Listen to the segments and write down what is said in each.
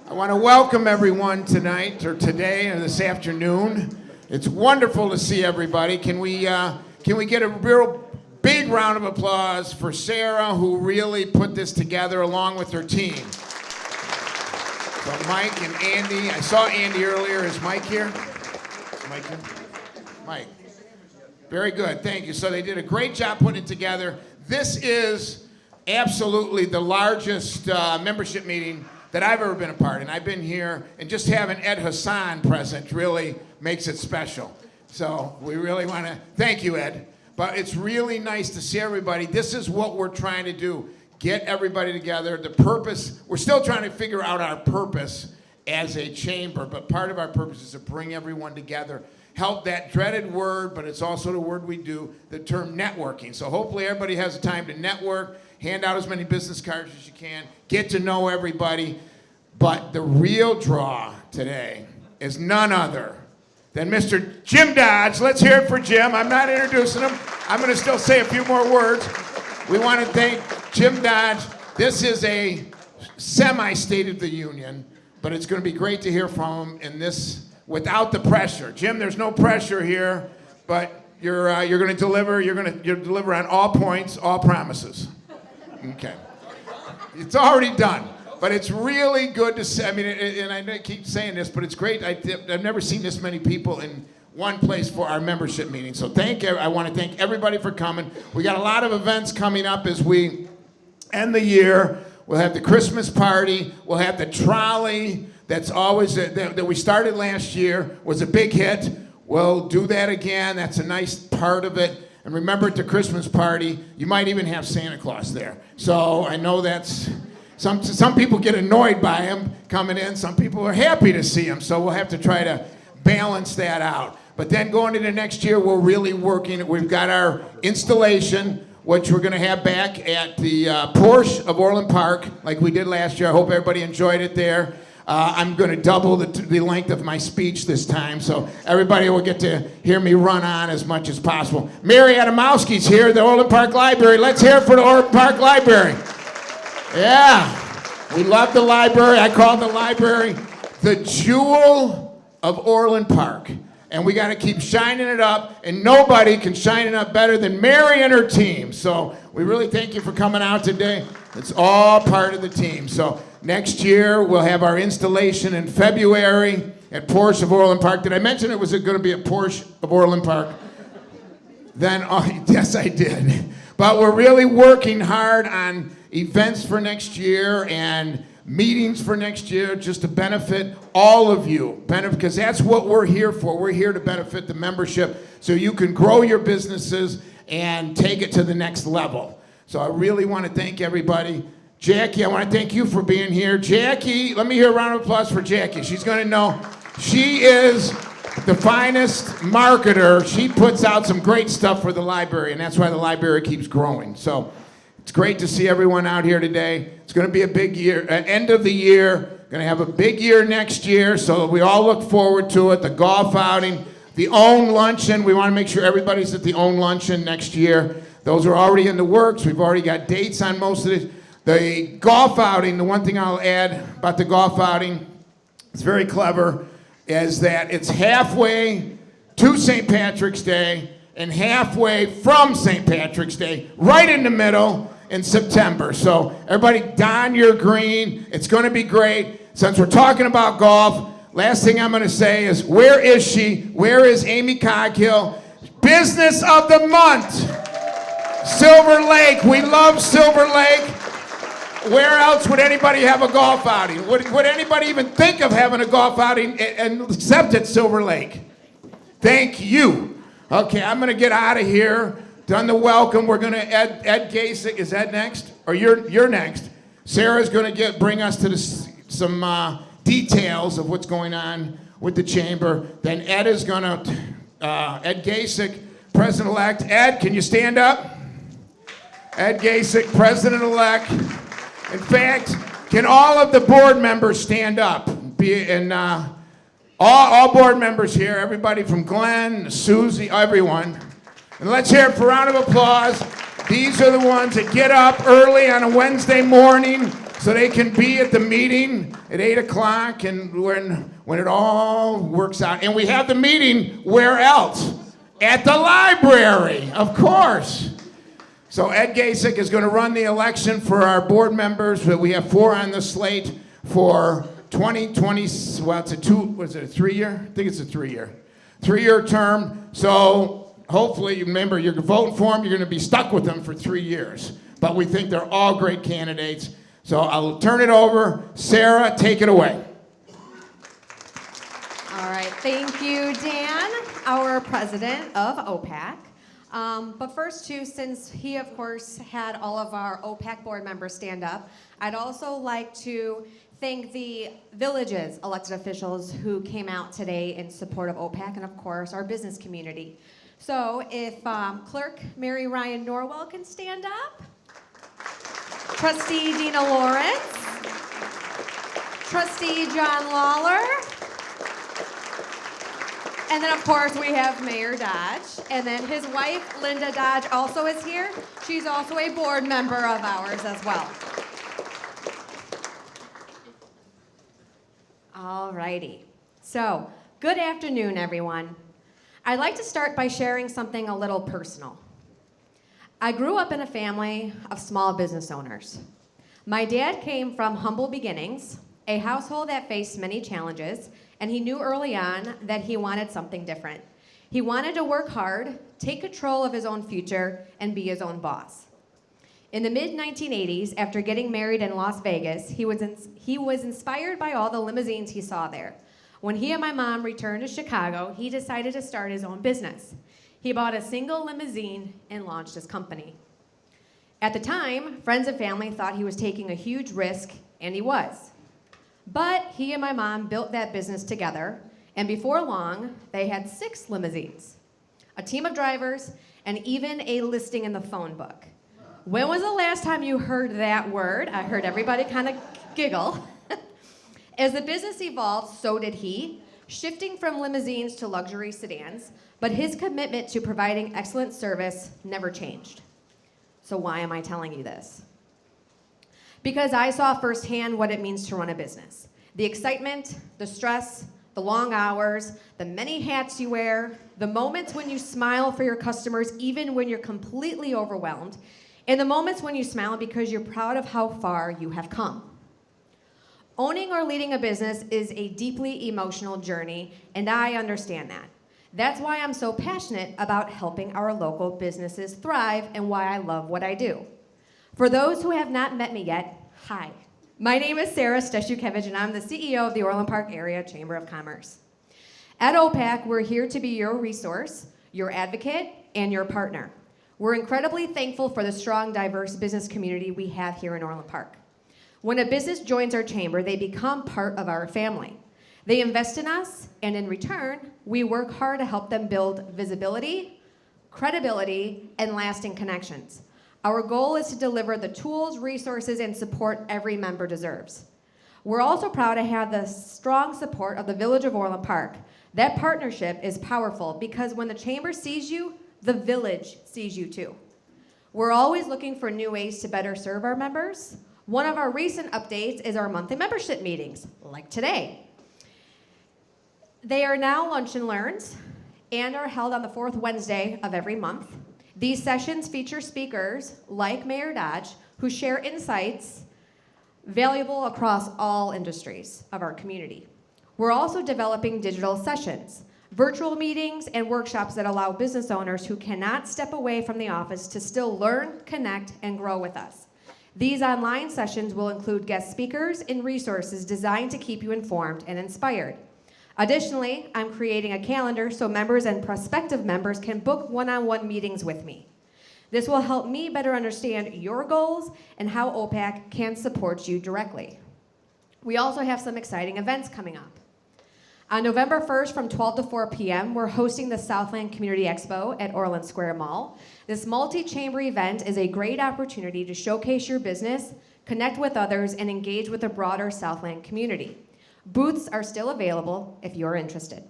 I want to welcome everyone tonight, or today, or this afternoon. It's wonderful to see everybody. Can we get a real big round of applause for Sarah, who really put this together along with her team? So Mike and Andy, I saw Andy earlier. Is Mike here? Is Mike here? Mike. Very good, thank you. So they did a great job putting it together. This is absolutely the largest membership meeting that I've ever been a part of. And I've been here, and just having Ed Hassan present really makes it special. So we really want to thank you, Ed. But it's really nice to see everybody. This is what we're trying to do. Get everybody together. The purpose, we're still trying to figure out our purpose as a chamber, but part of our purpose is to bring everyone together. Help that dreaded word, but it's also the word we do, the term networking. So hopefully everybody has the time to network, hand out as many business cards as you can, get to know everybody. But the real draw today is none other than Mr. Jim Dodge. Let's hear it for Jim. I'm not introducing him. I'm going to still say a few more words. We want to thank Jim Dodge. This is a semi-State of the Union, but it's going to be great to hear from him in this without the pressure. Jim, there's no pressure here, but you're going to deliver. You're deliver on all points, all promises. Okay. It's already done, but it's really good to see. I mean, and I keep saying this, but it's great. I've never seen this many people in one place for our membership meeting. So I want to thank everybody for coming. We got a lot of events coming up as we end the year. We'll have the Christmas party. We'll have the trolley. That's always that we started last year, was a big hit. We'll do that again. That's a nice part of it. And remember, at the Christmas party, you might even have Santa Claus there. So I know that's some people get annoyed by him coming in. Some people are happy to see him. So we'll have to try to balance that out. But then going into next year, we're really working. We've got our installation, which we're going to have back at the Porsche of Orland Park, like we did last year. I hope everybody enjoyed it there. I'm going to double the length of my speech this time, so everybody will get to hear me run on as much as possible. Mary Adamowski's here at the Orland Park Library. Let's hear it for the Orland Park Library. Yeah, we love the library. I call the library the jewel of Orland Park. And we got to keep shining it up, and nobody can shine it up better than Mary and her team. So we really thank you for coming out today. It's all part of the team. So next year, we'll have our installation in February at Porsche of Orland Park. Did I mention it was going to be at Porsche of Orland Park? Then, yes, I did. But we're really working hard on events for next year and meetings for next year, just to benefit all of you. Because that's what we're here for. We're here to benefit the membership so you can grow your businesses and take it to the next level. So I really want to thank everybody. Jackie, I want to thank you for being here. Jackie, let me hear a round of applause for Jackie. She's going to know she is the finest marketer. She puts out some great stuff for the library, and that's why the library keeps growing. So it's great to see everyone out here today. It's going to be a big year, end of the year. Going to have a big year next year, so we all look forward to it. The golf outing, the OWN luncheon. We want to make sure everybody's at the OWN luncheon next year. Those are already in the works. We've already got dates on most of it. The golf outing, the one thing I'll add about the golf outing, it's very clever, is that it's halfway to St. Patrick's Day and halfway from St. Patrick's Day, right in the middle in September. So everybody don your green. It's going to be great. Since we're talking about golf, last thing I'm going to say is, where is she? Where is Amy Coghill? Business of the month. Silver Lake. We love Silver Lake. Where else would anybody have a golf outing? Would anybody even think of having a golf outing except at Silver Lake? Thank you. Okay, I'm going to get out of here. Done the welcome. We're going to Ed Gasick. Is that next? Or you're next. Sarah's going to bring us to some details of what's going on with the chamber. Then Ed is going to Ed Gasick, President-elect. Ed, can you stand up? Ed Gasick, President-elect. In fact, can all of the board members stand up? All board members here, everybody from Glenn, Susie, everyone. And let's hear it for a round of applause. These are the ones that get up early on a Wednesday morning so they can be at the meeting at 8 o'clock and when it all works out. And we have the meeting where else? At the library, of course. So Ed Gasek is going to run the election for our board members. We have 4 on the slate for 2020. Well, it's a 3-year? I think it's a 3-year term. So hopefully, remember, you're voting for them. You're going to be stuck with them for 3 years. But we think they're all great candidates. So I'll turn it over. Sarah, take it away. All right, thank you, Dan, our president of OPACC. But first, too, since he, of course, had all of our OPACC board members stand up, I'd also like to thank the village's elected officials who came out today in support of OPACC and, of course, our business community. So if Clerk Mary Ryan Norwell can stand up. Trustee Dina Lawrence. Trustee John Lawler. And then, of course, we have Mayor Dodge. And then his wife, Linda Dodge, also is here. She's also a board member of ours as well. All righty. So, good afternoon, everyone. I'd like to start by sharing something a little personal. I grew up in a family of small business owners. My dad came from humble beginnings, a household that faced many challenges, and he knew early on that he wanted something different. He wanted to work hard, take control of his own future, and be his own boss. In the mid-1980s, after getting married in Las Vegas, he was inspired by all the limousines he saw there. When he and my mom returned to Chicago, he decided to start his own business. He bought a single limousine and launched his company. At the time, friends and family thought he was taking a huge risk, and he was. But he and my mom built that business together, and before long, they had 6 limousines, a team of drivers, and even a listing in the phone book. When was the last time you heard that word? I heard everybody kind of giggle. As the business evolved, so did he, shifting from limousines to luxury sedans, but his commitment to providing excellent service never changed. So why am I telling you this? Because I saw firsthand what it means to run a business. The excitement, the stress, the long hours, the many hats you wear, the moments when you smile for your customers even when you're completely overwhelmed, and the moments when you smile because you're proud of how far you have come. Owning or leading a business is a deeply emotional journey, and I understand that. That's why I'm so passionate about helping our local businesses thrive and why I love what I do. For those who have not met me yet, hi. My name is Sarah Steshukevich, and I'm the CEO of the Orland Park Area Chamber of Commerce. At OPACC, we're here to be your resource, your advocate, and your partner. We're incredibly thankful for the strong, diverse business community we have here in Orland Park. When a business joins our chamber, they become part of our family. They invest in us, and in return, we work hard to help them build visibility, credibility, and lasting connections. Our goal is to deliver the tools, resources, and support every member deserves. We're also proud to have the strong support of the Village of Orland Park. That partnership is powerful because when the chamber sees you, the village sees you too. We're always looking for new ways to better serve our members. One of our recent updates is our monthly membership meetings, like today. They are now lunch and learns and are held on the 4th Wednesday of every month. These sessions feature speakers like Mayor Dodge who share insights valuable across all industries of our community. We're also developing digital sessions, virtual meetings, and workshops that allow business owners who cannot step away from the office to still learn, connect, and grow with us. These online sessions will include guest speakers and resources designed to keep you informed and inspired. Additionally, I'm creating a calendar so members and prospective members can book one-on-one meetings with me. This will help me better understand your goals and how OPACC can support you directly. We also have some exciting events coming up. On November 1st from 12 to 4 p.m., we're hosting the Southland Community Expo at Orland Square Mall. This multi-chamber event is a great opportunity to showcase your business, connect with others, and engage with the broader Southland community. Booths are still available if you're interested.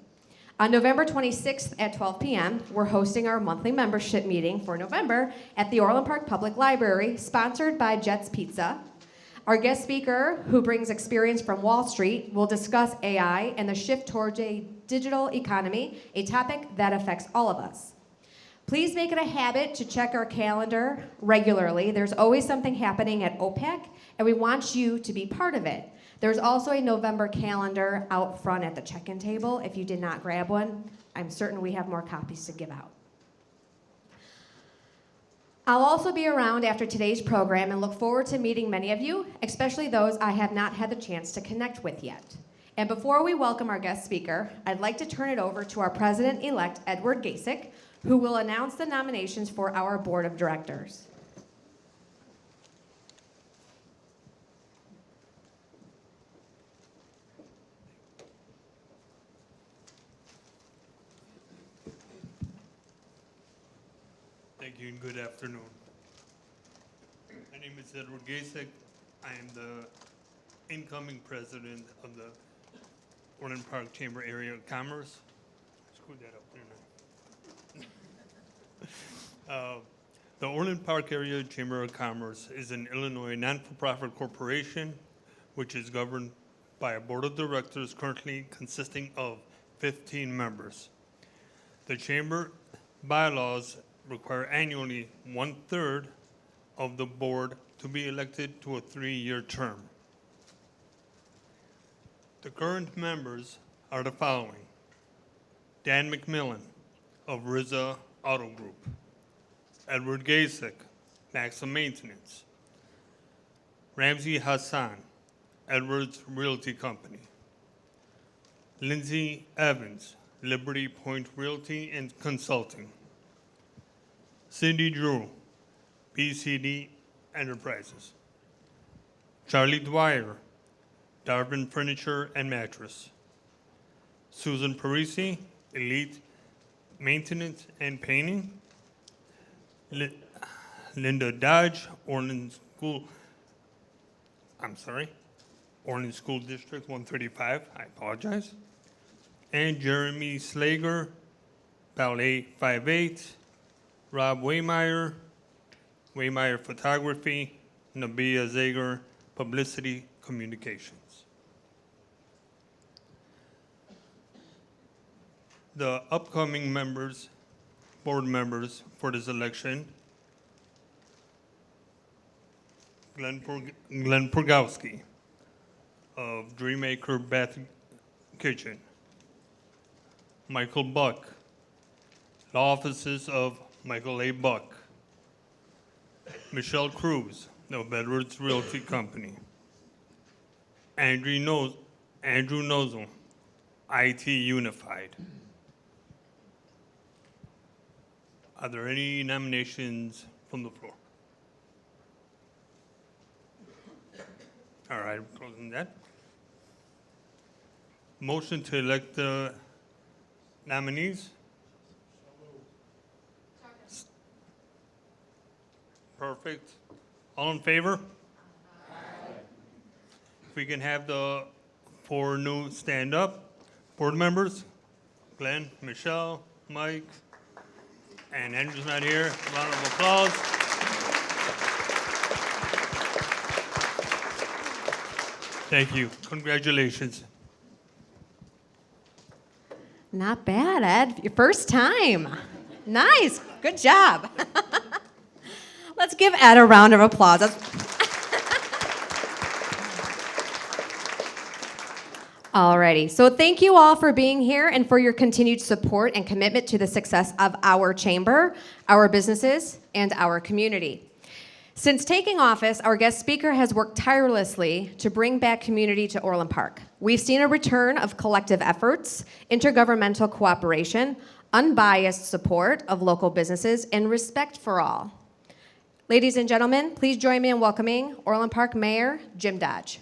On November 26th at 12 p.m., we're hosting our monthly membership meeting for November at the Orland Park Public Library, sponsored by Jet's Pizza. Our guest speaker, who brings experience from Wall Street, will discuss AI and the shift towards a digital economy, a topic that affects all of us. Please make it a habit to check our calendar regularly. There's always something happening at OPACC, and we want you to be part of it. There's also a November calendar out front at the check-in table. If you did not grab one, I'm certain we have more copies to give out. I'll also be around after today's program and look forward to meeting many of you, especially those I have not had the chance to connect with yet. And before we welcome our guest speaker, I'd like to turn it over to our president-elect, Edward Gasick, who will announce the nominations for our board of directors. Thank you and good afternoon. My name is Edward Gasick. I am the incoming president of the Orland Park Chamber Area of Commerce. Screwed that up, didn't I? The Orland Park Area Chamber of Commerce is an Illinois non-for-profit corporation which is governed by a board of directors currently consisting of 15 members. The chamber bylaws require annually 1/3 of the board to be elected to a 3-year term. The current members are the following: Dan McMillan of RZA Auto Group, Edward Gasick, Maxim Maintenance, Ramsey Hassan, Edwards Realty Company, Lindsay Evans, Liberty Point Realty and Consulting, Cindy Drew, BCD Enterprises, Charlie Dwyer, Darvin Furniture and Mattress, Susan Parisi, Elite Maintenance and Painting, Linda Dodge, Orland School District 135, I apologize, and Jeremy Slager, Ballet 58, Rob Waymeyer, Waymeyer Photography, Nabia Zager, Publicity Communications. The upcoming board members for this election: Glenn Purgowski of Dreammaker Bath Kitchen, Michael Buck, law offices of Michael A. Buck, Michelle Cruz of Edwards Realty Company, Andrew Nozel, IT Unified. Are there any nominations from the floor? All right, closing that. Motion to elect the nominees? Perfect. All in favor? Aye. If we can have the 4 new stand up board members: Glenn, Michelle, Mike, and Andrew's not here. Round of applause. Thank you. Congratulations. Not bad, Ed. Your first time. Nice. Good job. Let's give Ed a round of applause. Alrighty, so thank you all for being here and for your continued support and commitment to the success of our chamber, our businesses, and our community. Since taking office, our guest speaker has worked tirelessly to bring back community to Orland Park. We've seen a return of collective efforts, intergovernmental cooperation, unbiased support of local businesses, and respect for all. Ladies and gentlemen, please join me in welcoming Orland Park Mayor Jim Dodge.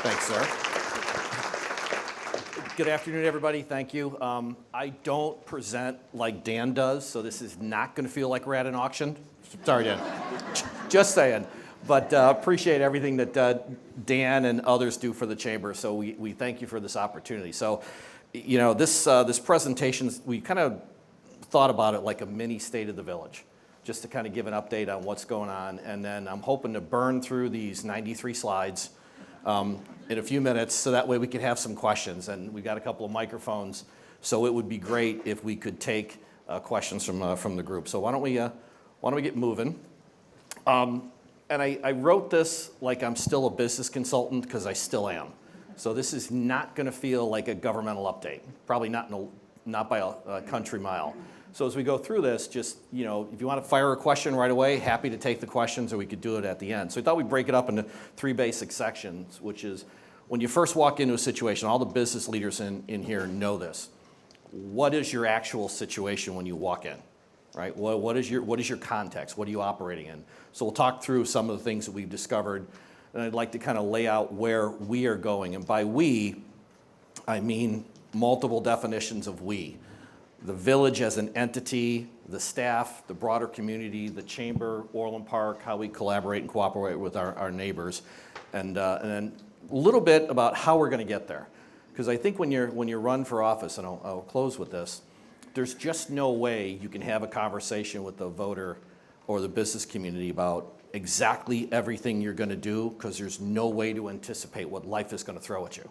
Thanks, sir. Good afternoon, everybody. Thank you. I don't present like Dan does, so this is not going to feel like we're at an auction. Sorry, Dan. Just saying. But appreciate everything that Dan and others do for the chamber, so we thank you for this opportunity. So, you know, this presentation, we kind of thought about it like a mini State of the Village. just to kind of give an update on what's going on. And then I'm hoping to burn through these 93 slides in a few minutes, so that way we could have some questions. And we've got a couple of microphones, so it would be great if we could take questions from the group. So why don't we get moving? And I wrote this like I'm still a business consultant, because I still am. So this is not going to feel like a governmental update, probably not by a country mile. So as we go through this, just, if you want to fire a question right away, happy to take the questions, or we could do it at the end. So we thought we'd break it up into 3 basic sections, which is when you first walk into a situation, all the business leaders in here know this. What is your actual situation when you walk in, right? What is your context? What are you operating in? So we'll talk through some of the things that we've discovered, and I'd like to kind of lay out where we are going. And by we, I mean multiple definitions of we. The village as an entity, the staff, the broader community, the chamber, Orland Park, how we collaborate and cooperate with our neighbors, and then a little bit about how we're going to get there. Because I think when you run for office, and I'll close with this, there's just no way you can have a conversation with the voter or the business community about exactly everything you're going to do, because there's no way to anticipate what life is going to throw at you.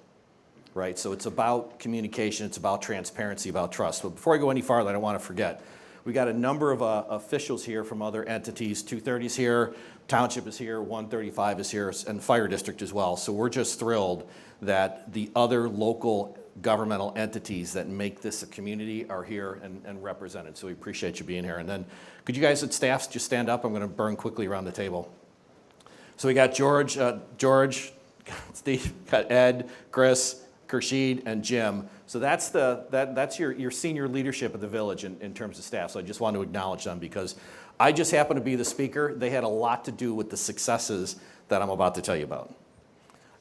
Right, so it's about communication, it's about transparency, about trust. But before I go any farther, I don't want to forget, we got a number of officials here from other entities. 230 is here, Township is here, 135 is here, and Fire District as well. So we're just thrilled that the other local governmental entities that make this a community are here and represented. So we appreciate you being here. And then could you guys at staff just stand up? I'm going to burn quickly around the table. So we got George, Steve, got Ed, Chris, Kershid, and Jim. So that's your senior leadership of the village in terms of staff. So I just want to acknowledge them, because I just happen to be the speaker. They had a lot to do with the successes that I'm about to tell you about.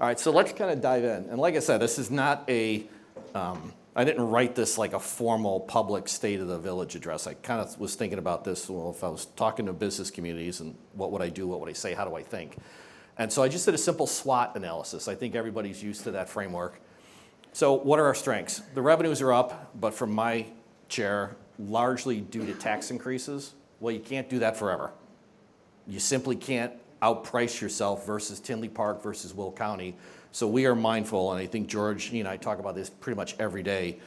All right, so let's kind of dive in. And like I said, this is not I didn't write this like a formal public state of the village address. I kind of was thinking about this, well, if I was talking to business communities, and what would I do, what would I say, how do I think? And so I just did a simple SWOT analysis. I think everybody's used to that framework. So what are our strengths? The revenues are up, but from my chair, largely due to tax increases. Well, you can't do that forever. You simply can't outprice yourself versus Tinley Park versus Will County. So we are mindful, and I think George, and I talk about this pretty much every day,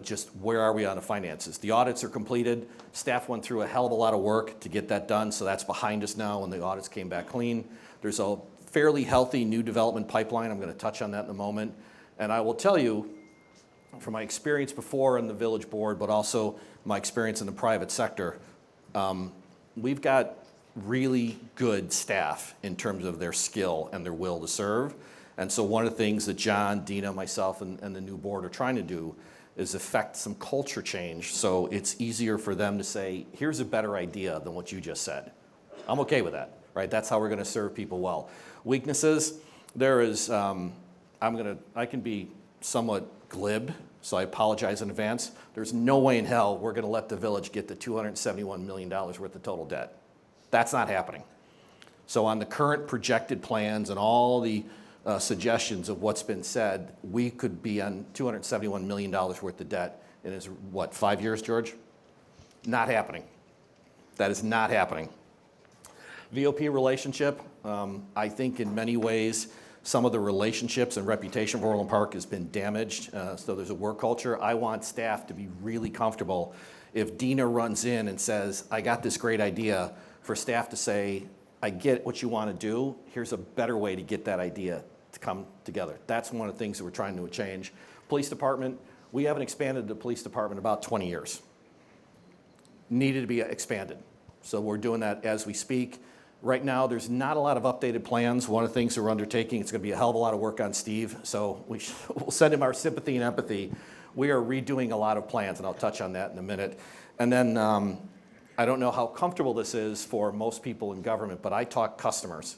just where are we on the finances? The audits are completed. Staff went through a hell of a lot of work to get that done, so that's behind us now, and the audits came back clean. There's a fairly healthy new development pipeline. I'm going to touch on that in a moment. And I will tell you, from my experience before in the village board, but also my experience in the private sector, we've got really good staff in terms of their skill and their will to serve. And so one of the things that John, Dina, myself, and the new board are trying to do is affect some culture change, so it's easier for them to say, here's a better idea than what you just said. I'm okay with that, right? That's how we're going to serve people well. Weaknesses, there is... I can be somewhat glib, so I apologize in advance. There's no way in hell we're going to let the village get the $271 million worth of total debt. That's not happening. So on the current projected plans and all the suggestions of what's been said, we could be on $271 million worth of debt in, 5 years, George? Not happening. That is not happening. VOP relationship, I think in many ways, some of the relationships and reputation of Orland Park has been damaged, so there's a work culture. I want staff to be really comfortable. If Dina runs in and says, I got this great idea, for staff to say, I get what you want to do, here's a better way to get that idea to come together. That's one of the things that we're trying to change. Police department, we haven't expanded the police department about 20 years. Needed to be expanded. So we're doing that as we speak. Right now, there's not a lot of updated plans. One of the things that we're undertaking, it's going to be a hell of a lot of work on Steve, so we'll send him our sympathy and empathy. We are redoing a lot of plans, and I'll touch on that in a minute. And then I don't know how comfortable this is for most people in government, but I talk customers.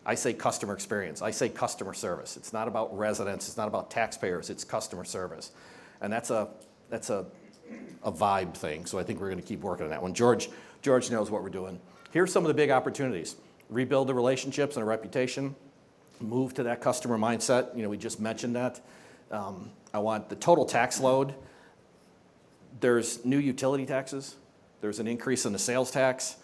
I say customer experience. I say customer service. It's not about residents. It's not about taxpayers. It's customer service. And that's a vibe thing, so I think we're going to keep working on that one. George knows what we're doing. Here's some of the big opportunities. Rebuild the relationships and a reputation. Move to that customer mindset. We just mentioned that. I want the total tax load. There's new utility taxes. There's an increase in the sales tax.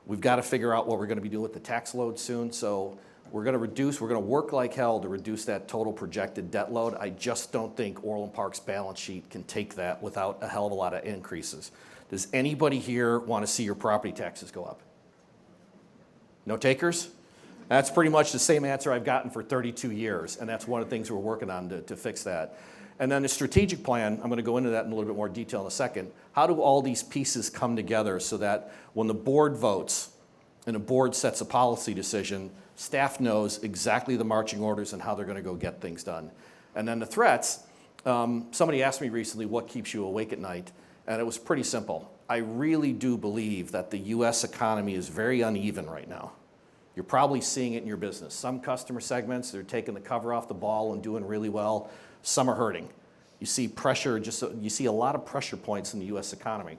We've got to figure out what we're going to be doing with the tax load soon. So we're going to work like hell to reduce that total projected debt load. I just don't think Orland Park's balance sheet can take that without a hell of a lot of increases. Does anybody here want to see your property taxes go up? No takers? That's pretty much the same answer I've gotten for 32 years, and that's one of the things we're working on to fix that. And then the strategic plan, I'm going to go into that in a little bit more detail in a second. How do all these pieces come together so that when the board votes and the board sets a policy decision, staff knows exactly the marching orders and how they're going to go get things done? And then the threats, somebody asked me recently, what keeps you awake at night? And it was pretty simple. I really do believe that the US economy is very uneven right now. You're probably seeing it in your business. Some customer segments, they're taking the cover off the ball and doing really well. Some are hurting. You see pressure, you see a lot of pressure points in the US economy.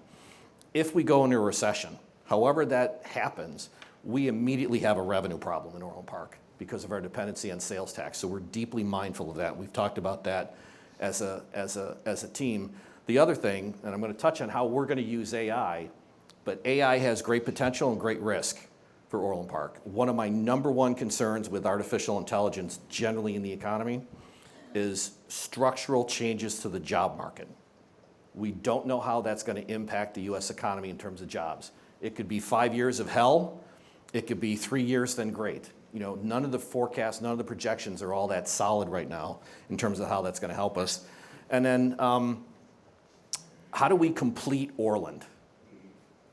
If we go into a recession, however that happens, we immediately have a revenue problem in Orland Park because of our dependency on sales tax. So we're deeply mindful of that. We've talked about that as a team. The other thing, and I'm going to touch on how we're going to use AI, but AI has great potential and great risk for Orland Park. One of my number one concerns with artificial intelligence generally in the economy is structural changes to the job market. We don't know how that's going to impact the US economy in terms of jobs. It could be 5 years of hell. It could be 3 years, then great. You know, none of the forecasts, none of the projections are all that solid right now in terms of how that's going to help us. And then how do we complete Orland?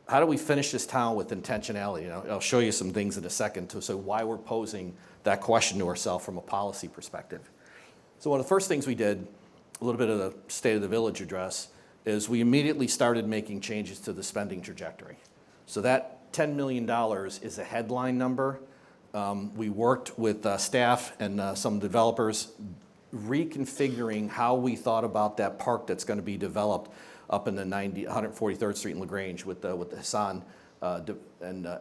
How do we finish this town with intentionality? You know, I'll show you some things in a second to show why we're posing that question to ourselves from a policy perspective. So one of the first things we did, a little bit of the State of the Village address, is we immediately started making changes to the spending trajectory. So that $10 million is a headline number. We worked with staff and some developers reconfiguring how we thought about that park that's going to be developed up in the 143rd Street in LaGrange with Hassan and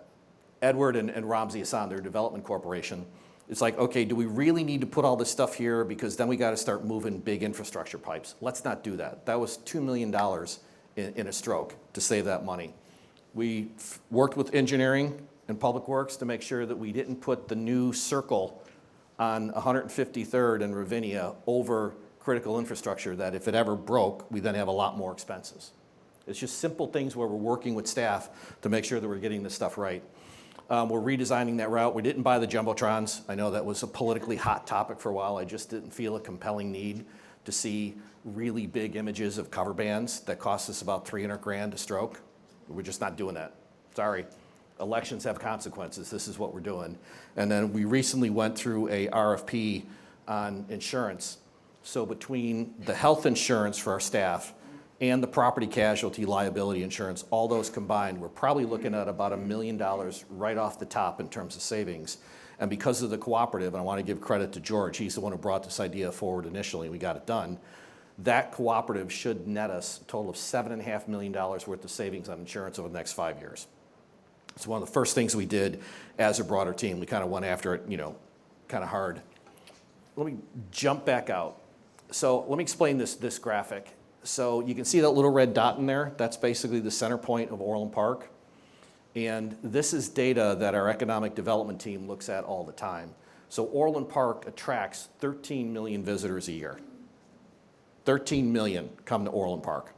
Edward and Ramzi Hassan, their development corporation. It's like, okay, do we really need to put all this stuff here? Because then we got to start moving big infrastructure pipes. Let's not do that. That was $2 million in a stroke to save that money. We worked with engineering and public works to make sure that we didn't put the new circle on 153rd and Ravinia over critical infrastructure that if it ever broke, we then have a lot more expenses. It's just simple things where we're working with staff to make sure that we're getting this stuff right. We're redesigning that route. We didn't buy the Jumbotrons. I know that was a politically hot topic for a while. I just didn't feel a compelling need to see really big images of cover bands that cost us about 300 grand a stroke. We're just not doing that. Sorry. Elections have consequences. This is what we're doing. And then we recently went through a RFP on insurance. So between the health insurance for our staff and the property casualty liability insurance, all those combined, we're probably looking at about $1 million right off the top in terms of savings. And because of the cooperative, and I want to give credit to George, he's the one who brought this idea forward initially, and we got it done. That cooperative should net us a total of $7.5 million worth of savings on insurance over the next 5 years. It's one of the first things we did as a broader team. We kind of went after it, you know, kind of hard. Let me jump back out. So let me explain this graphic. So you can see that little red dot in there. That's basically the center point of Orland Park. And this is data that our economic development team looks at all the time. So Orland Park attracts 13 million visitors a year. 13 million come to Orland Park,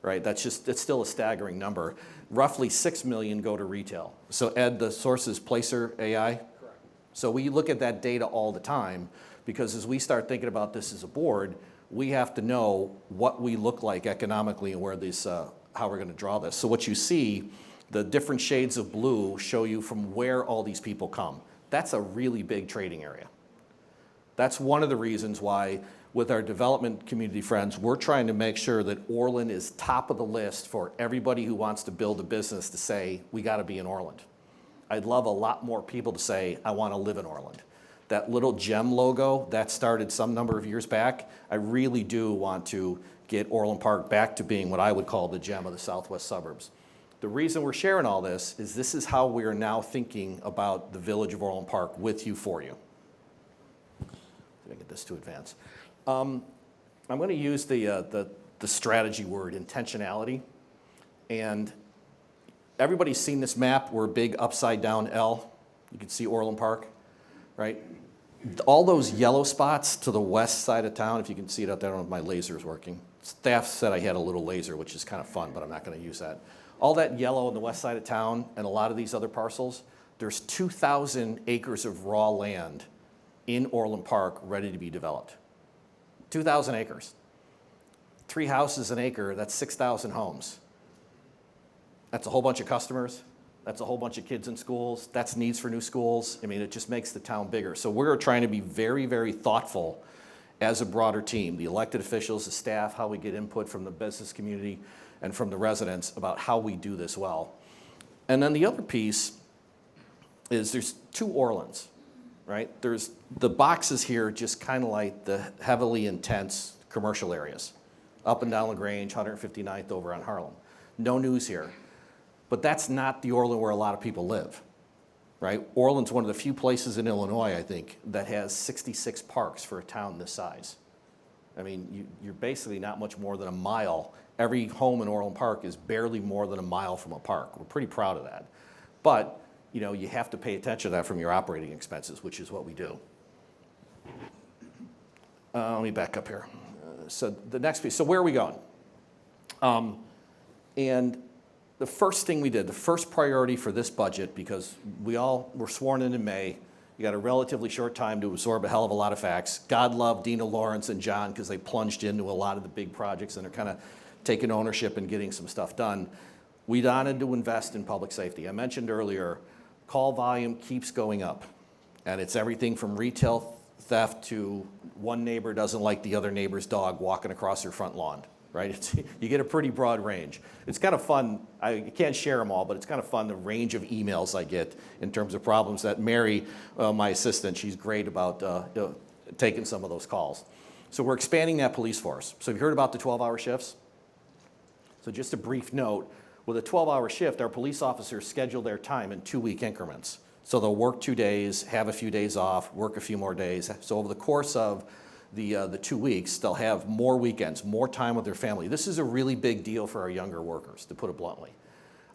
right? That's still a staggering number. Roughly 6 million go to retail. So Ed, the source is Placer AI? Correct. So we look at that data all the time because as we start thinking about this as a board, we have to know what we look like economically and where these, how we're going to draw this. So what you see, the different shades of blue show you from where all these people come. That's a really big trading area. That's one of the reasons why with our development community friends, we're trying to make sure that Orland is top of the list for everybody who wants to build a business to say, we got to be in Orland. I'd love a lot more people to say, I want to live in Orland. That little gem logo, that started some number of years back. I really do want to get Orland Park back to being what I would call the gem of the southwest suburbs. The reason we're sharing all this is how we are now thinking about the village of Orland Park with you, for you. Did I get this to advance? I'm going to use the strategy word, intentionality. And everybody's seen this map. We're a big upside down L. You can see Orland Park, right? All those yellow spots to the west side of town, if you can see it out there, I don't know if my laser is working. Staff said I had a little laser, which is kind of fun, but I'm not going to use that. All that yellow on the west side of town and a lot of these other parcels, there's 2,000 acres of raw land in Orland Park ready to be developed. 2,000 acres. 3 houses an acre, that's 6,000 homes. That's a whole bunch of customers. That's a whole bunch of kids in schools. That's needs for new schools. I mean, it just makes the town bigger. So we're trying to be very, very thoughtful as a broader team, the elected officials, the staff, how we get input from the business community and from the residents about how we do this well. And then the other piece is there's 2 Orlands, right? There's the boxes here just kind of like the heavily intense commercial areas, up and down LaGrange, 159th over on Harlem. No news here. But that's not the Orland where a lot of people live, right? Orland's one of the few places in Illinois, I think, that has 66 parks for a town this size. I mean, you're basically not much more than a mile. Every home in Orland Park is barely more than a mile from a park. We're pretty proud of that. But, you know, you have to pay attention to that from your operating expenses, which is what we do. Let me back up here. So the next piece, so where are we going? And the first thing we did, the first priority for this budget, because we all were sworn in May, you got a relatively short time to absorb a hell of a lot of facts. God love Dina Lawrence and John because they plunged into a lot of the big projects and are kind of taking ownership and getting some stuff done. We wanted to invest in public safety. I mentioned earlier, call volume keeps going up. And it's everything from retail theft to one neighbor doesn't like the other neighbor's dog walking across their front lawn. Right? You get a pretty broad range. It's kind of fun. I can't share them all, but it's kind of fun, the range of emails I get in terms of problems that Mary, my assistant, she's great about taking some of those calls. So we're expanding that police force. So have you heard about the 12-hour shifts? So just a brief note, with a 12-hour shift, our police officers schedule their time in 2-week increments. So they'll work 2 days, have a few days off, work a few more days. So over the course of the 2 weeks, they'll have more weekends, more time with their family. This is a really big deal for our younger workers, to put it bluntly.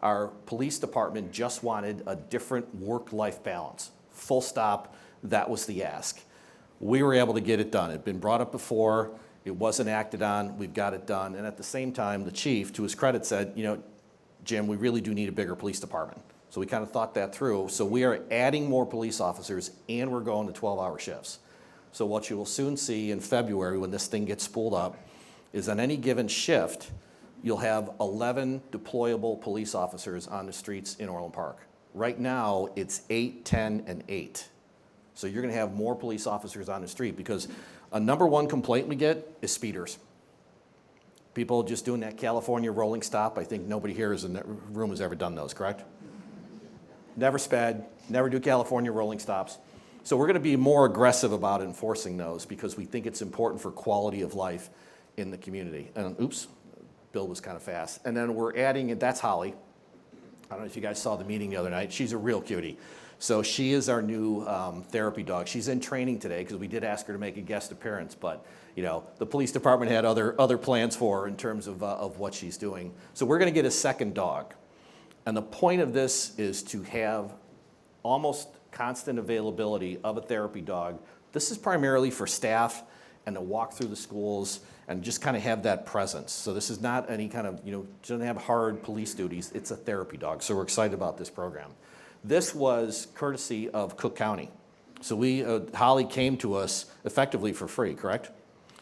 Our police department just wanted a different work-life balance. Full stop, that was the ask. We were able to get it done. It had been brought up before, it wasn't acted on, we've got it done. And at the same time, the chief, to his credit, said, you know, Jim, we really do need a bigger police department. So we kind of thought that through. So we are adding more police officers and we're going to 12-hour shifts. So what you will soon see in February when this thing gets spooled up is on any given shift, you'll have 11 deployable police officers on the streets in Orland Park. Right now, it's 8, 10, and 8. So you're gonna have more police officers on the street because a number one complaint we get is speeders. People just doing that California rolling stop. I think nobody here in the room has ever done those, correct? Never sped, never do California rolling stops. So we're going to be more aggressive about enforcing those because we think it's important for quality of life in the community. And oops, Bill was kind of fast. And then we're adding, that's Holly. I don't know if you guys saw the meeting the other night. She's a real cutie. So she is our new therapy dog. She's in training today because we did ask her to make a guest appearance, but you know, the police department had other plans for her in terms of what she's doing. So we're going to get a second dog. And the point of this is to have almost constant availability of a therapy dog. This is primarily for staff and to walk through the schools and just kind of have that presence. So this is not any kind of, you know, doesn't have hard police duties. It's a therapy dog. So we're excited about this program. This was courtesy of Cook County. So Holly came to us effectively for free, correct?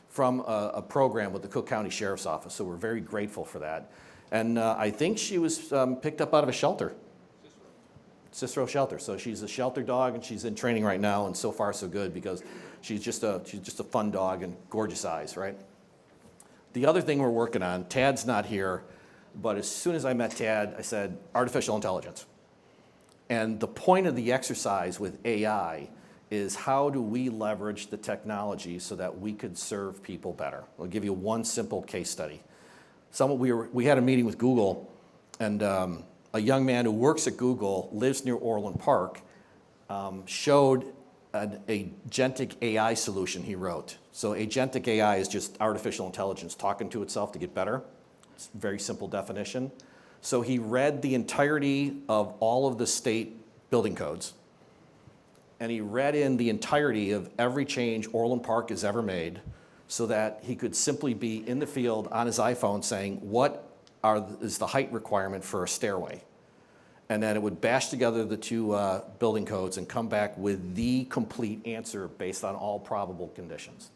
From a program with the Cook County Sheriff's Office. So we're very grateful for that. And I think she was picked up out of a shelter. Cicero Shelter. So she's a shelter dog and she's in training right now, and so far so good because she's just a fun dog and gorgeous eyes, right? The other thing we're working on, Tad's not here, but as soon as I met Tad, I said, artificial intelligence. And the point of the exercise with AI is how do we leverage the technology so that we could serve people better? I'll give you one simple case study. We had a meeting with Google, and a young man who works at Google, lives near Orland Park, showed an agentic AI solution he wrote. So agentic AI is just artificial intelligence talking to itself to get better. It's a very simple definition. So he read the entirety of all of the state building codes, and he read in the entirety of every change Orland Park has ever made, so that he could simply be in the field on his iPhone saying, is the height requirement for a stairway? And then it would bash together the two building codes and come back with the complete answer based on all probable conditions.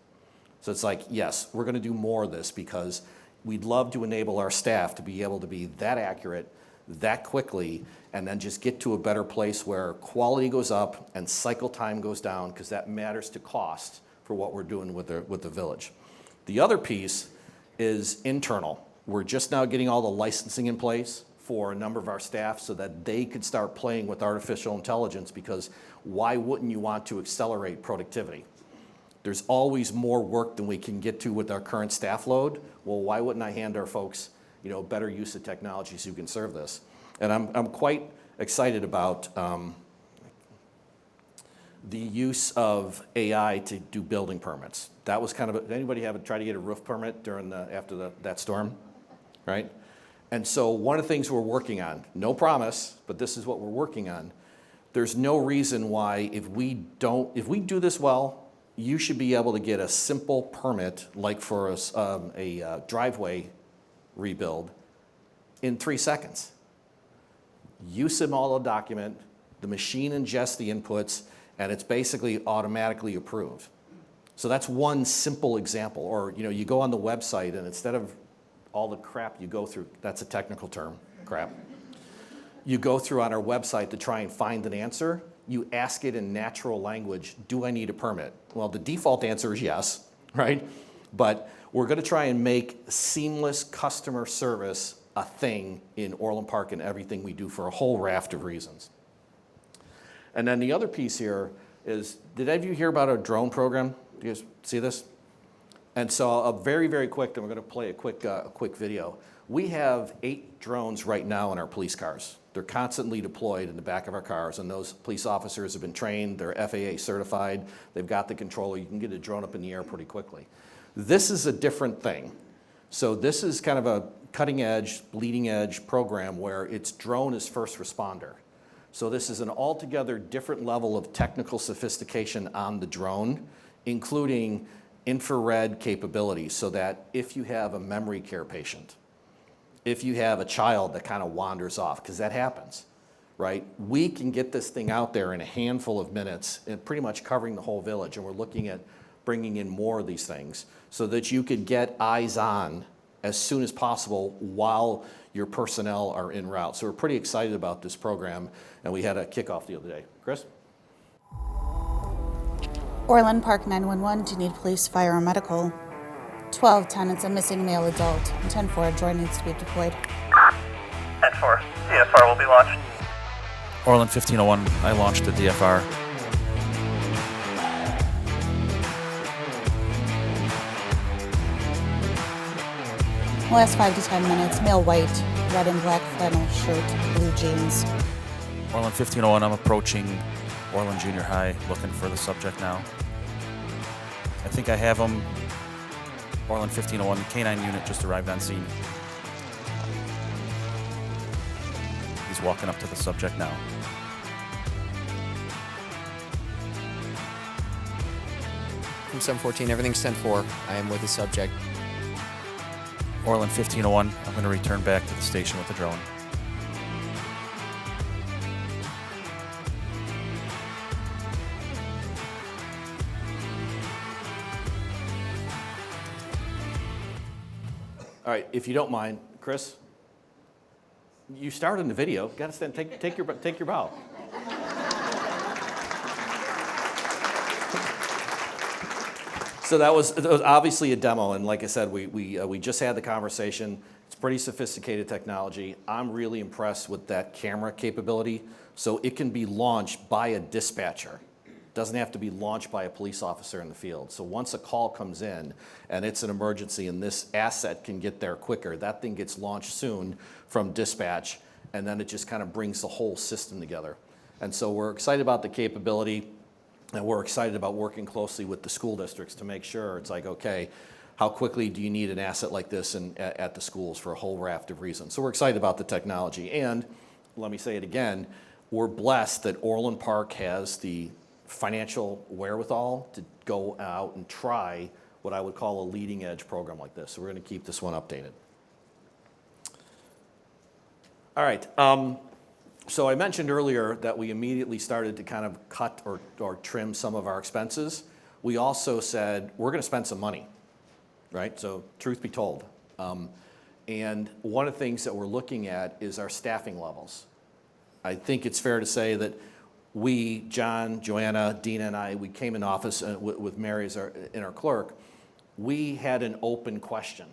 So it's like, yes, we're gonna do more of this because we'd love to enable our staff to be able to be that accurate, that quickly, and then just get to a better place where quality goes up and cycle time goes down, because that matters to cost for what we're doing with the village. The other piece is internal. We're just now getting all the licensing in place for a number of our staff so that they could start playing with artificial intelligence, because why wouldn't you want to accelerate productivity? There's always more work than we can get to with our current staff load. Well, why wouldn't I hand our folks, better use of technology so you can serve this? And I'm quite excited about the use of AI to do building permits. That was kind of, anybody try to get a roof permit after that storm, right? And so one of the things we're working on, no promise, but this is what we're working on. There's no reason why if we do this well, you should be able to get a simple permit, like for a driveway rebuild, in 3 seconds. You submit all the document, the machine ingests the inputs, and it's basically automatically approved. So that's one simple example. Or you go on the website, and instead of all the crap you go through, that's a technical term, crap, you go through on our website to try and find an answer, you ask it in natural language, do I need a permit? Well, the default answer is yes, right? But we're gonna try and make seamless customer service a thing in Orland Park and everything we do for a whole raft of reasons. And then the other piece here is, did any of you hear about our drone program? Do you guys see this? And so a very, very quick, and we're gonna play a quick video. We have 8 drones right now in our police cars. They're constantly deployed in the back of our cars, and those police officers have been trained, they're FAA certified, they've got the controller, you can get a drone up in the air pretty quickly. This is a different thing. So this is kind of a cutting edge, bleeding edge program where it's drone as first responder. So this is an altogether different level of technical sophistication on the drone, including infrared capabilities, so that if you have a memory care patient, if you have a child that kind of wanders off, because that happens, right? We can get this thing out there in a handful of minutes and pretty much covering the whole village, and we're looking at bringing in more of these things so that you could get eyes on as soon as possible while your personnel are en route. So we're pretty excited about this program, and we had a kickoff the other day. Chris? Orland Park 911, do you need police, fire, or medical? 12, tenants, a missing male adult. 10-4, a drone needs to be deployed. 10-4, DFR will be launched. Orland 1501, I launched the DFR. Last 5 to 10 minutes, male white, red and black flannel shirt, blue jeans. Orland 1501, I'm approaching Orland Junior High, looking for the subject now. I think I have him. Orland 1501, the K-9 unit just arrived on scene. He's walking up to the subject now. From 714, everything's 10-4. I am with the subject. Orland 1501, I'm going to return back to the station with the drone. All right, if you don't mind, Chris, you started in the video. Got to stand. Take your bow. So that was obviously a demo, and like I said, we just had the conversation. It's pretty sophisticated technology. I'm really impressed with that camera capability. So it can be launched by a dispatcher. Doesn't have to be launched by a police officer in the field. So once a call comes in and it's an emergency and this asset can get there quicker, that thing gets launched soon from dispatch, and then it just kind of brings the whole system together. And so we're excited about the capability, and we're excited about working closely with the school districts to make sure it's like, okay, how quickly do you need an asset like this at the schools for a whole raft of reasons. So we're excited about the technology. And let me say it again, we're blessed that Orland Park has the financial wherewithal to go out and try what I would call a leading edge program like this. So we're going to keep this one updated. All right. So I mentioned earlier that we immediately started to kind of cut or trim some of our expenses. We also said we're going to spend some money, right? So truth be told. And one of the things that we're looking at is our staffing levels. I think it's fair to say that we, John, Joanna, Dina, and I, we came in office with Mary as our clerk. We had an open question,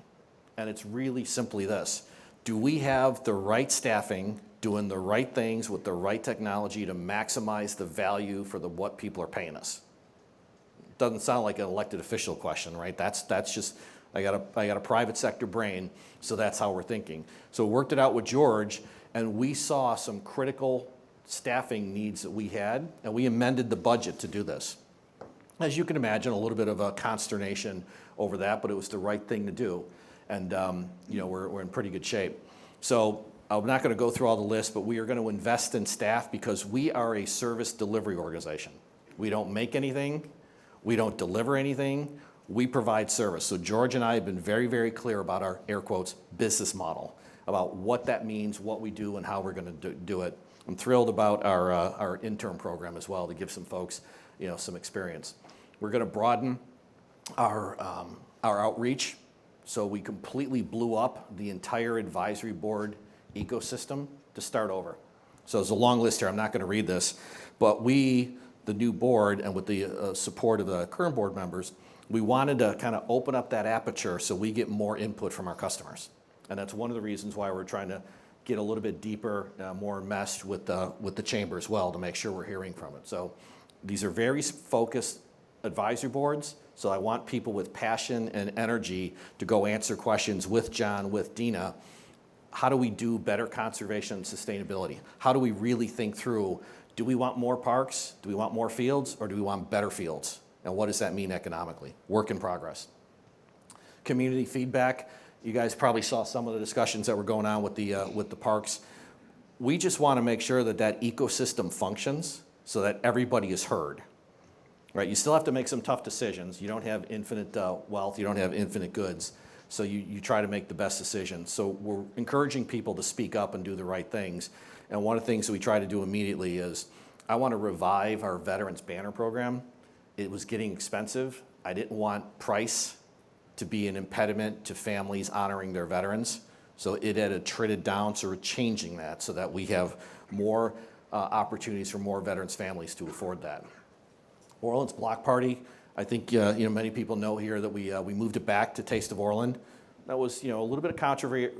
and it's really simply this. Do we have the right staffing doing the right things with the right technology to maximize the value for what people are paying us? Doesn't sound like an elected official question, right? That's just, I got a private sector brain, so that's how we're thinking. So we worked it out with George, and we saw some critical staffing needs that we had, and we amended the budget to do this. As you can imagine, a little bit of a consternation over that, but it was the right thing to do. And we're in pretty good shape. So I'm not going to go through all the lists, but we are going to invest in staff because we are a service delivery organization. We don't make anything. We don't deliver anything. We provide service. So George and I have been very, very clear about our, air quotes, business model, about what that means, what we do, and how we're going to do it. I'm thrilled about our intern program as well to give some folks, some experience. We're going to broaden our outreach. So we completely blew up the entire advisory board ecosystem to start over. So there's a long list here. I'm not going to read this, but we, the new board, and with the support of the current board members, we wanted to kind of open up that aperture so we get more input from our customers. And that's one of the reasons why we're trying to get a little bit deeper, more enmeshed with the chamber as well to make sure we're hearing from it. So these are very focused advisory boards. So I want people with passion and energy to go answer questions with John, with Dina. How do we do better conservation and sustainability? How do we really think through, do we want more parks? Do we want more fields? Or do we want better fields? And what does that mean economically? Work in progress. Community feedback. You guys probably saw some of the discussions that were going on with the parks. We just want to make sure that ecosystem functions so that everybody is heard. Right, you still have to make some tough decisions. You don't have infinite wealth. You don't have infinite goods. So you try to make the best decisions. So we're encouraging people to speak up and do the right things. And one of the things that we try to do immediately is I want to revive our Veterans Banner program. It was getting expensive. I didn't want price to be an impediment to families honoring their veterans. So it had attrited down, so we're changing that so that we have more opportunities for more veterans families to afford that. Orland's Block Party, I think many people know here that we moved it back to Taste of Orland. That was a little bit of controversy.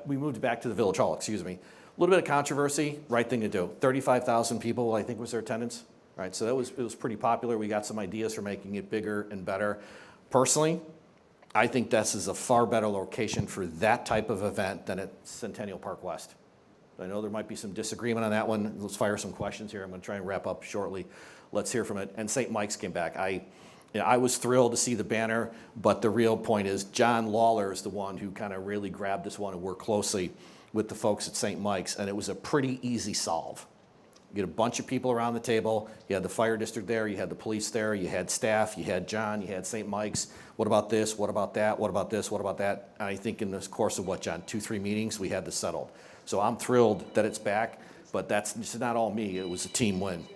We moved it back to the Village Hall, excuse me. A little bit of controversy, right thing to do. 35,000 people, I think, was their attendance. Right, so it was pretty popular. We got some ideas for making it bigger and better. Personally, I think this is a far better location for that type of event than at Centennial Park West. I know there might be some disagreement on that one. Let's fire some questions here. I'm going to try and wrap up shortly. Let's hear from it. And St. Mike's came back. I was thrilled to see the banner, but the real point is John Lawler is the one who kind of really grabbed this one and worked closely with the folks at St. Mike's, and it was a pretty easy solve. You get a bunch of people around the table. You had the fire district there. You had the police there. You had staff. You had John. You had St. Mike's. What about this? What about that? What about this? What about that? And I think in the course of John, 2-3 meetings, we had this settled. So I'm thrilled that it's back, but it's not all me. It was a team win.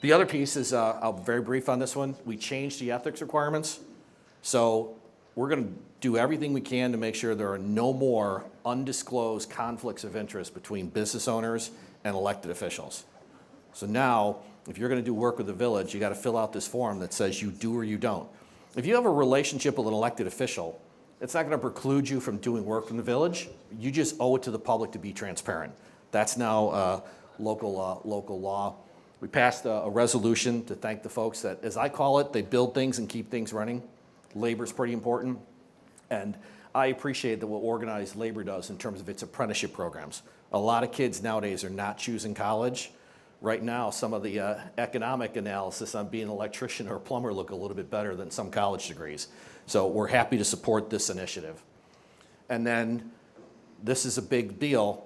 The other piece is, I'll be very brief on this one. We changed the ethics requirements. So we're going to do everything we can to make sure there are no more undisclosed conflicts of interest between business owners and elected officials. So now, if you're going to do work with the village, you got to fill out this form that says you do or you don't. If you have a relationship with an elected official, it's not going to preclude you from doing work in the village. You just owe it to the public to be transparent. That's now local law. We passed a resolution to thank the folks that, as I call it, they build things and keep things running. Labor's pretty important. And I appreciate that what organized labor does in terms of its apprenticeship programs. A lot of kids nowadays are not choosing college Right now, some of the economic analysis on being an electrician or a plumber look a little bit better than some college degrees. So we're happy to support this initiative. And then, this is a big deal.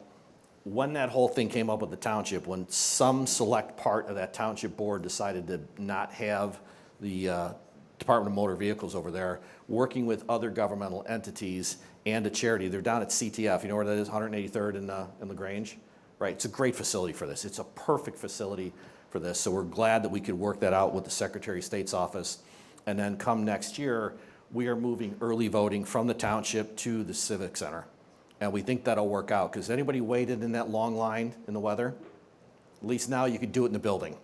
When that whole thing came up with the township, when some select part of that township board decided to not have the Department of Motor Vehicles over there, working with other governmental entities and a charity, they're down at CTF, you know where that is, 183rd in LaGrange? Right, it's a great facility for this. It's a perfect facility for this. So we're glad that we could work that out with the Secretary of State's office. And then come next year, we are moving early voting from the township to the Civic Center. And we think that'll work out, because anybody waited in that long line in the weather? At least now you could do it in the building.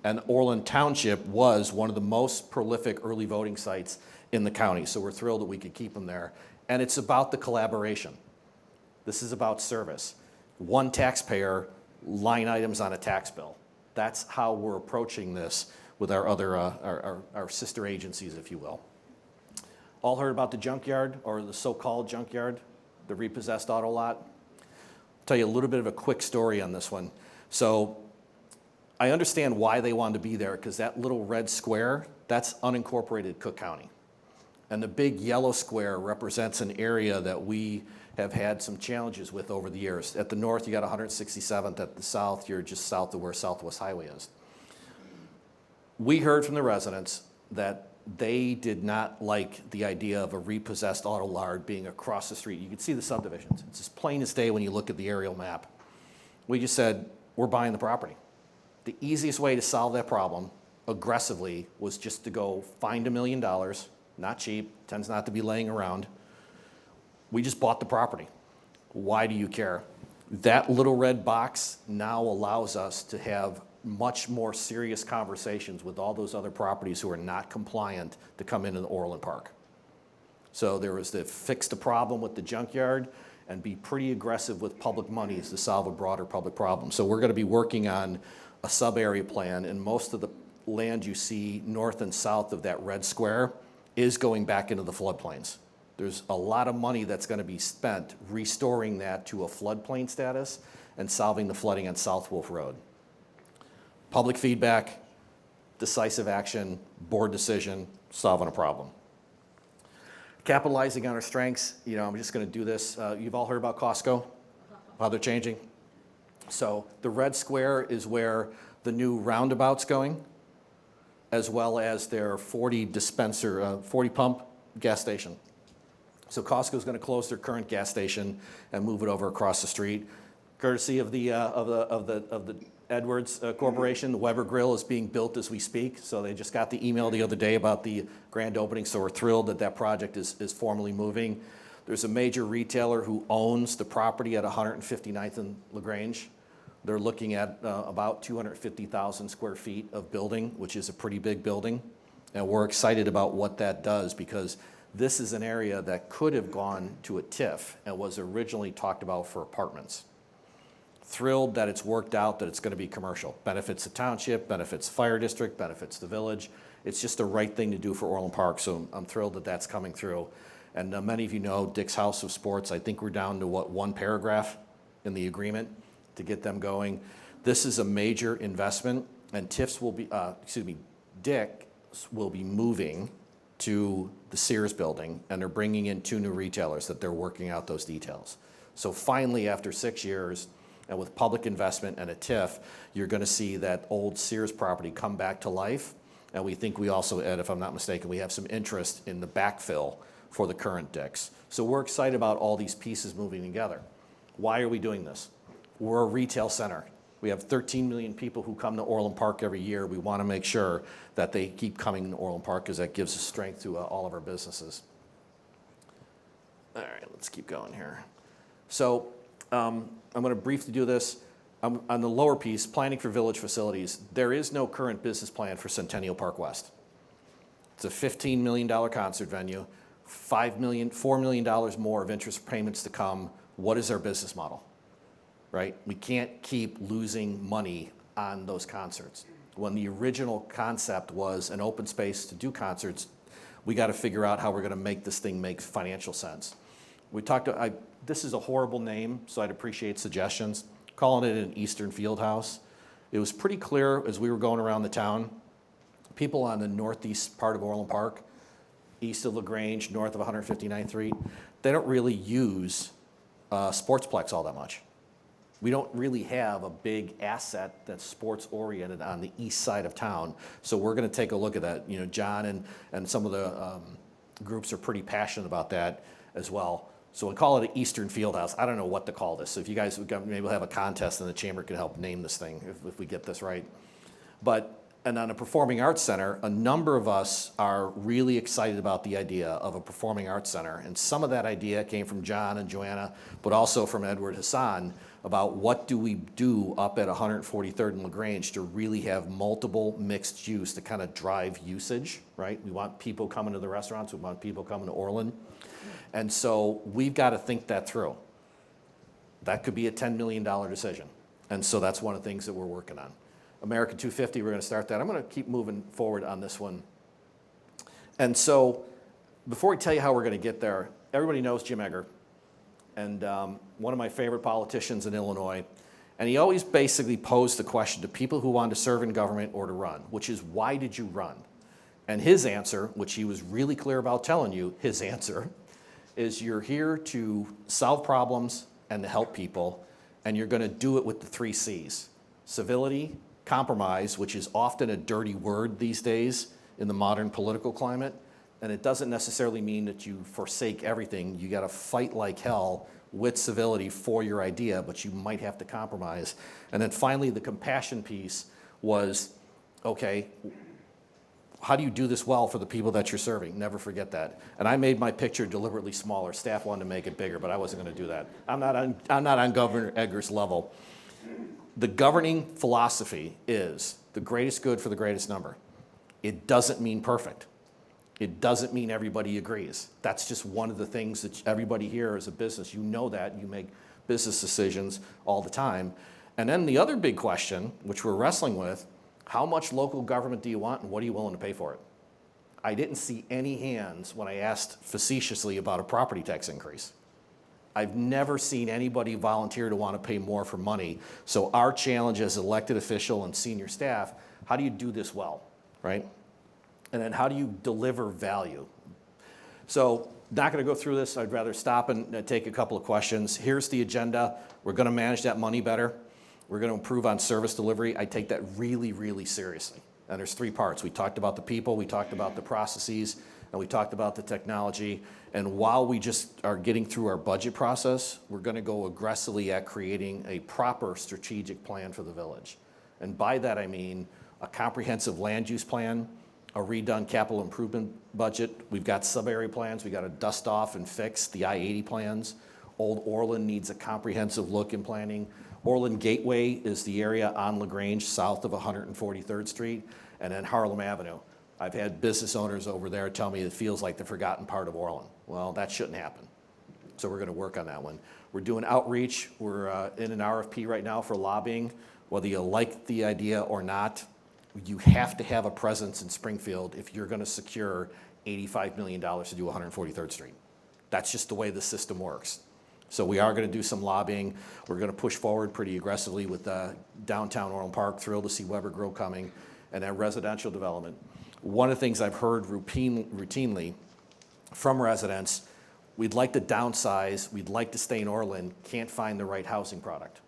And Orland Township was one of the most prolific early voting sites in the county, so we're thrilled that we could keep them there. And it's about the collaboration. This is about service. One taxpayer, line items on a tax bill. That's how we're approaching this with our other, our sister agencies, if you will. All heard about the junkyard, or the so-called junkyard, the repossessed auto lot? I'll tell you a little bit of a quick story on this one. So I understand why they wanted to be there, because that little red square, that's unincorporated Cook County. And the big yellow square represents an area that we have had some challenges with over the years. At the north, you got 167th. At the south, you're just south of where Southwest Highway is. We heard from the residents that they did not like the idea of a repossessed auto yard being across the street. You can see the subdivisions. It's as plain as day when you look at the aerial map. We just said, we're buying the property. The easiest way to solve that problem aggressively was just to go find $1 million, not cheap, tends not to be laying around. We just bought the property. Why do you care? That little red box now allows us to have much more serious conversations with all those other properties who are not compliant to come into the Orland Park. So there was to fix the problem with the junkyard and be pretty aggressive with public monies to solve a broader public problem. So we're going to be working on a sub-area plan, and most of the land you see north and south of that red square is going back into the floodplains. There's a lot of money that's going to be spent restoring that to a floodplain status and solving the flooding on South Wolf Road. Public feedback, decisive action, board decision, solving a problem. Capitalizing on our strengths, you know, I'm just going to do this. You've all heard about Costco, how they're changing. So the red square is where the new roundabout's going, as well as their 40 pump gas station. So Costco's going to close their current gas station and move it over across the street, courtesy of the Edwards Corporation. The Weber Grill is being built as we speak. So they just got the email the other day about the grand opening. So we're thrilled that that project is formally moving. There's a major retailer who owns the property at 159th and LaGrange. They're looking at about 250,000 square feet of building, which is a pretty big building. And we're excited about what that does, because this is an area that could have gone to a TIF and was originally talked about for apartments. Thrilled that it's worked out, that it's going to be commercial. Benefits the township, benefits the fire district, benefits the village. It's just the right thing to do for Orland Park, so I'm thrilled that that's coming through. And many of you know Dick's House of Sports. I think we're down to, one paragraph in the agreement to get them going. This is a major investment, and TIFs will be, Dick's will be moving to the Sears building, and they're bringing in 2 new retailers that they're working out those details. So finally, after 6 years, and with public investment and a TIF, you're going to see that old Sears property come back to life. And we think we also, Ed, if I'm not mistaken, we have some interest in the backfill for the current Dick's. So we're excited about all these pieces moving together. Why are we doing this? We're a retail center. We have 13 million people who come to Orland Park every year. We want to make sure that they keep coming to Orland Park, because that gives us strength to all of our businesses. All right, let's keep going here. So I'm going to briefly do this. On the lower piece, planning for village facilities, there is no current business plan for Centennial Park West. It's a $15 million concert venue, $4 million more of interest payments to come. What is our business model? Right? We can't keep losing money on those concerts. When the original concept was an open space to do concerts, we got to figure out how we're going to make this thing make financial sense. We talked. This is a horrible name, so I'd appreciate suggestions. Calling it an Eastern Field House it was pretty clear as we were going around the town, people on the northeast part of Orland Park, east of LaGrange, north of 159th Street, they don't really use Sportsplex all that much. We don't really have a big asset that's sports-oriented on the east side of town, so we're gonna take a look at that. You know, John and some of the groups are pretty passionate about that as well. So we call it an Eastern Fieldhouse. I don't know what to call this. So if you guys, maybe we'll have a contest and the chamber can help name this thing if we get this right. And on a performing arts center, a number of us are really excited about the idea of a performing arts center. And some of that idea came from John and Joanna, but also from Edward Hassan about what do we do up at 143rd and LaGrange to really have multiple mixed use to kind of drive usage, right? We want people coming to the restaurants, we want people coming to Orland. And so we've got to think that through. That could be a $10 million decision. And so that's one of the things that we're working on. American 250, we're going to start that. I'm going to keep moving forward on this one. And so before we tell you how we're going to get there, everybody knows Jim Egger, and one of my favorite politicians in Illinois. And he always basically posed the question to people who wanted to serve in government or to run, which is, why did you run? And his answer, which he was really clear about telling you, his answer is, you're here to solve problems and to help people, and you're going to do it with the 3 C's: civility, compromise, which is often a dirty word these days in the modern political climate, and it doesn't necessarily mean that you forsake everything. You got to fight like hell with civility for your idea, but you might have to compromise. And then finally, the compassion piece was, okay, how do you do this well for the people that you're serving? Never forget that. And I made my picture deliberately smaller. Staff wanted to make it bigger, but I wasn't going to do that. I'm not on Governor Egger's level. The governing philosophy is the greatest good for the greatest number. It doesn't mean perfect. It doesn't mean everybody agrees. That's just one of the things that everybody here is a business. You know that. You make business decisions all the time. And then the other big question, which we're wrestling with, how much local government do you want and what are you willing to pay for it? I didn't see any hands when I asked facetiously about a property tax increase. I've never seen anybody volunteer to want to pay more for money. So our challenge as elected official and senior staff, how do you do this well, right? And then how do you deliver value? So not going to go through this. I'd rather stop and take a couple of questions. Here's the agenda. We're going to manage that money better. We're going to improve on service delivery. I take that really, really seriously. And there's 3 parts. We talked about the people, we talked about the processes, and we talked about the technology. And while we just are getting through our budget process, we're going to go aggressively at creating a proper strategic plan for the village. And by that I mean a comprehensive land use plan, a redone capital improvement budget. We've got sub-area plans. We've got to dust off and fix the I-80 plans. Old Orland needs a comprehensive look in planning. Orland Gateway is the area on LaGrange south of 143rd Street, and then Harlem Avenue. I've had business owners over there tell me it feels like the forgotten part of Orland. Well, that shouldn't happen. So we're going to work on that one. We're doing outreach. We're in an RFP right now for lobbying. Whether you like the idea or not, you have to have a presence in Springfield if you're going to secure $85 million to do 143rd Street. That's just the way the system works. So we are going to do some lobbying. We're going to push forward pretty aggressively with downtown Orland Park. Thrilled to see Weber Grow coming, and then residential development. One of the things I've heard routinely from residents, we'd like to downsize, we'd like to stay in Orland, can't find the right housing product.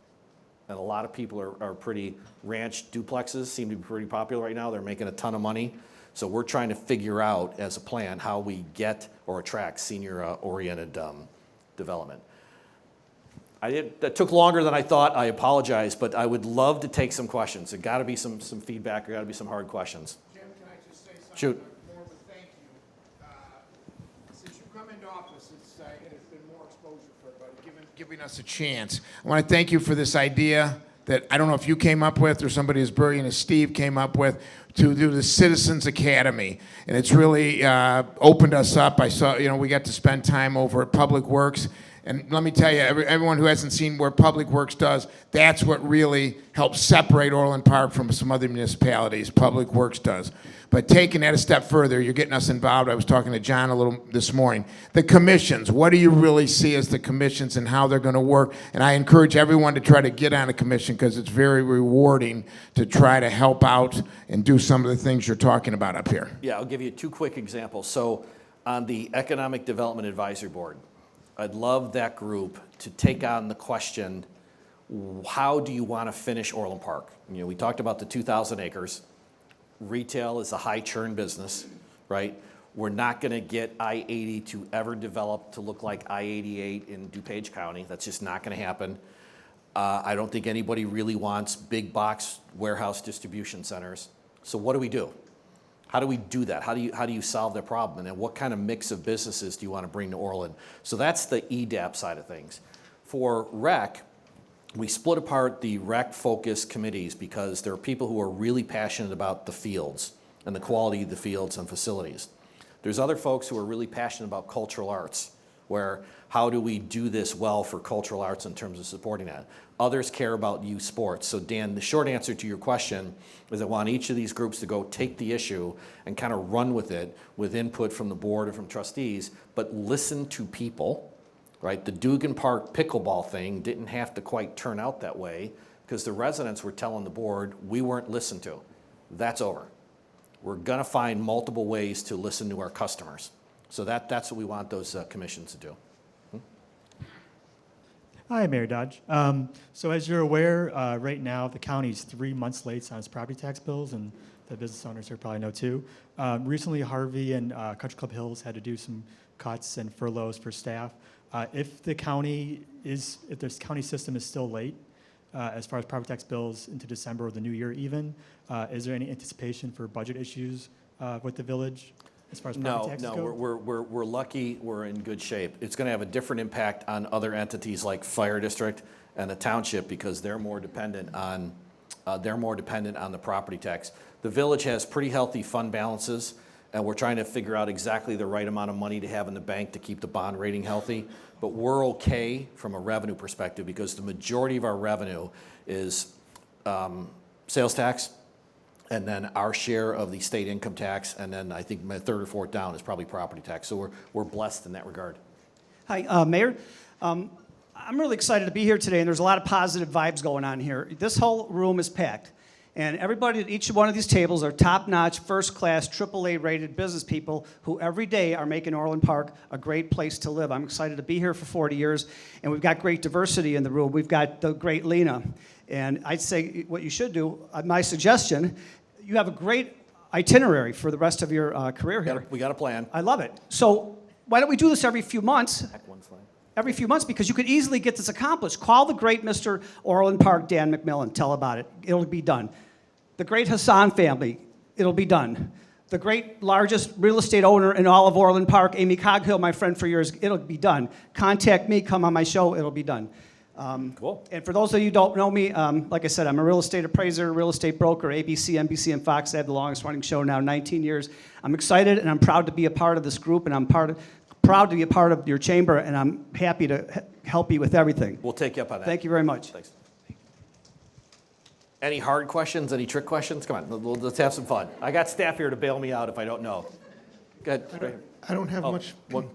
And a lot of people are pretty, ranch duplexes seem to be pretty popular right now. They're making a ton of money. So we're trying to figure out as a plan how we get or attract senior-oriented development. That took longer than I thought. I apologize, but I would love to take some questions. There got to be some feedback. There got to be some hard questions. Jim, can I just say something? Shoot. More of a thank you. Since you've come into office, it has been more exposure for everybody, giving us a chance. I want to thank you for this idea that I don't know if you came up with or somebody as brilliant as Steve came up with, to do the Citizens Academy. And it's really opened us up. I saw, we got to spend time over at Public Works. And let me tell you, everyone who hasn't seen where Public Works does, that's what really helps separate Orland Park from some other municipalities. Public Works does. But taking that a step further, you're getting us involved. I was talking to John a little this morning. The commissions, what do you really see as the commissions and how they're going to work? And I encourage everyone to try to get on a commission because it's very rewarding to try to help out and do some of the things you're talking about up here. Yeah, I'll give you 2 quick examples. So on the Economic Development Advisory Board, I'd love that group to take on the question, how do you want to finish Orland Park? You know, we talked about the 2,000 acres. Retail is a high churn business, right? We're not going to get I-80 to ever develop to look like I-88 in DuPage County. That's just not going to happen. I don't think anybody really wants big box warehouse distribution centers. So what do we do? How do we do that? How do you solve that problem? And then what kind of mix of businesses do you want to bring to Orland? So that's the EDAP side of things. For rec, we split apart the rec-focused committees because there are people who are really passionate about the fields and the quality of the fields and facilities. There's other folks who are really passionate about cultural arts, where how do we do this well for cultural arts in terms of supporting that? Others care about youth sports. So Dan, the short answer to your question is I want each of these groups to go take the issue and kind of run with it with input from the board or from trustees, but listen to people. Right, the Dugan Park pickleball thing didn't have to quite turn out that way because the residents were telling the board we weren't listened to. That's over. We're going to find multiple ways to listen to our customers. So that's what we want those commissions to do. Hi, Mayor Dodge. So as you're aware, right now the county's 3 months late on its property tax bills, and the business owners here probably know too. Recently, Harvey and Country Club Hills had to do some cuts and furloughs for staff. If the county system is still late, as far as property tax bills into December or the new year even, is there any anticipation for budget issues with the village as far as property taxes go? No, we're lucky, we're in good shape. It's going to have a different impact on other entities like Fire District and the township because they're more dependent on the property tax. The village has pretty healthy fund balances, and we're trying to figure out exactly the right amount of money to have in the bank to keep the bond rating healthy. But we're okay from a revenue perspective because the majority of our revenue is sales tax, and then our share of the state income tax, and then I think my 3rd or 4th down is probably property tax. So we're blessed in that regard. Hi, Mayor. I'm really excited to be here today, and there's a lot of positive vibes going on here. This whole room is packed. And everybody at each one of these tables are top-notch, first-class, AAA-rated business people who every day are making Orland Park a great place to live. I'm excited to be here for 40 years, and we've got great diversity in the room. We've got the great Lena. And I'd say what you should do, my suggestion, you have a great itinerary for the rest of your career here. We got a plan. I love it. So why don't we do this every few months? Every few months, because you could easily get this accomplished. Call the great Mr. Orland Park, Dan McMillan. Tell about it. It'll be done. The great Hassan family, it'll be done. The great largest real estate owner in all of Orland Park, Amy Coghill, my friend for years, it'll be done. Contact me, come on my show, it'll be done. Cool. And for those of you who don't know me, like I said, I'm a real estate appraiser, real estate broker, ABC, NBC, and Fox. I have the longest running show now, 19 years. I'm excited and I'm proud to be a part of this group, and I'm proud to be a part of your chamber, and I'm happy to help you with everything. We'll take you up on that. Thank you very much. Thanks. Any hard questions? Any trick questions? Come on, let's have some fun. I got staff here to bail me out if I don't know. Go ahead. I don't have much. What?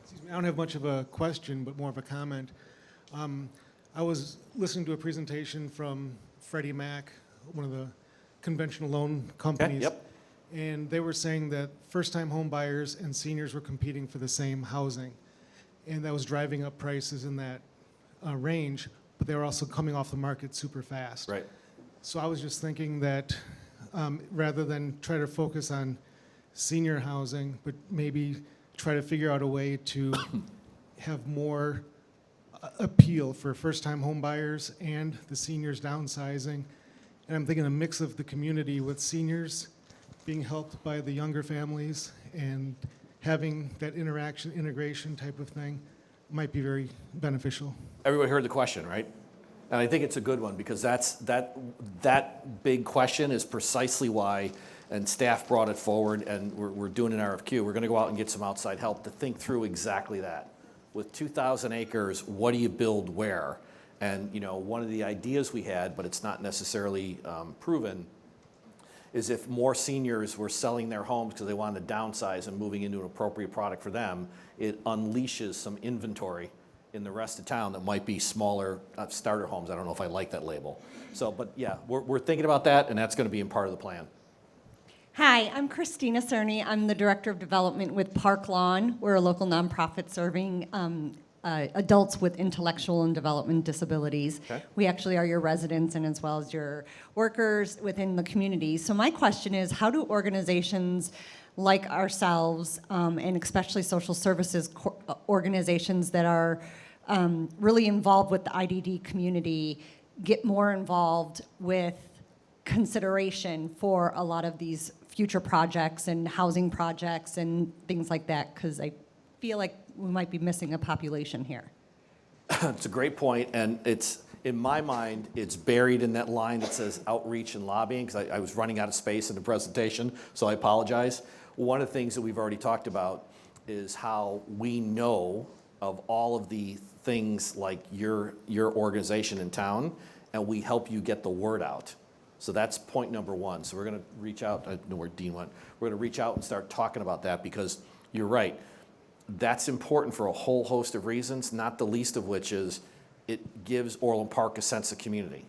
Excuse me, I don't have much of a question, but more of a comment. I was listening to a presentation from Freddie Mac, one of the conventional loan companies. Yep. And they were saying that first-time home buyers and seniors were competing for the same housing, and that was driving up prices in that range. But they were also coming off the market super fast. Right. So I was just thinking that rather than try to focus on senior housing, but maybe try to figure out a way to have more appeal for first-time home buyers and the seniors downsizing. And I'm thinking a mix of the community with seniors being helped by the younger families and having that integration type of thing might be very beneficial. Everybody heard the question, right? And I think it's a good one because that big question is precisely why, and staff brought it forward, and we're doing an RFQ. We're going to go out and get some outside help to think through exactly that. with 2,000 acres, what do you build where? And one of the ideas we had, but it's not necessarily proven, is if more seniors were selling their homes because they wanted to downsize and moving into an appropriate product for them, it unleashes some inventory in the rest of town that might be smaller starter homes. I don't know if I like that label. So, but yeah, we're thinking about that, and that's going to be in part of the plan. Hi, I'm Christina Cerny. I'm the Director of Development with Park Lawn. We're a local nonprofit serving adults with intellectual and development disabilities. Okay. We We actually are your residents and as well as your workers within the community. So my question is, how do organizations like ourselves, and especially social services organizations that are really involved with the IDD community, get more involved with consideration for a lot of these future projects and housing projects and things like that? Because I feel like we might be missing a population here. It's a great point, and it's, in my mind, it's buried in that line that says outreach and lobbying, because I was running out of space in the presentation, so I apologize. One of the things that we've already talked about is how we know of all of the things like your organization in town, and we help you get the word out. So that's point number one. So we're going to reach out. I know where Dean went. We're going to reach out and start talking about that, because you're right. That's important for a whole host of reasons, not the least of which is it gives Orland Park a sense of community.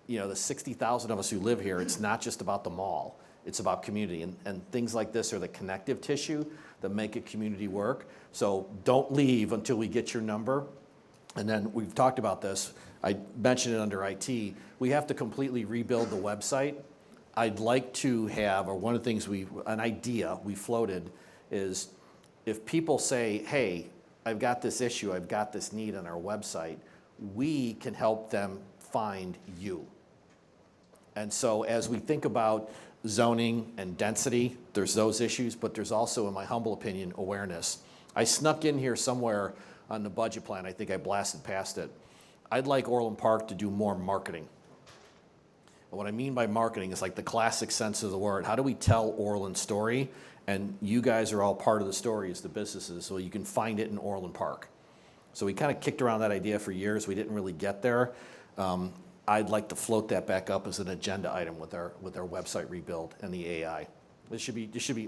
The 60,000 of us who live here, it's not just about the mall. It's about community. And things like this are the connective tissue that make a community work. So don't leave until we get your number. And then we've talked about this. I mentioned it under IT. We have to completely rebuild the website. I'd like to have, or one of the things an idea we floated is, if people say, hey, I've got this issue, I've got this need on our website, we can help them find you. And so as we think about zoning and density, there's those issues, but there's also, in my humble opinion, awareness. I snuck in here somewhere on the budget plan. I think I blasted past it. I'd like Orland Park to do more marketing. And what I mean by marketing is like the classic sense of the word. How do we tell Orland's story? And you guys are all part of the story as the businesses, so you can find it in Orland Park. So we kind of kicked around that idea for years. We didn't really get there. I'd like to float that back up as an agenda item with our website rebuild and the AI.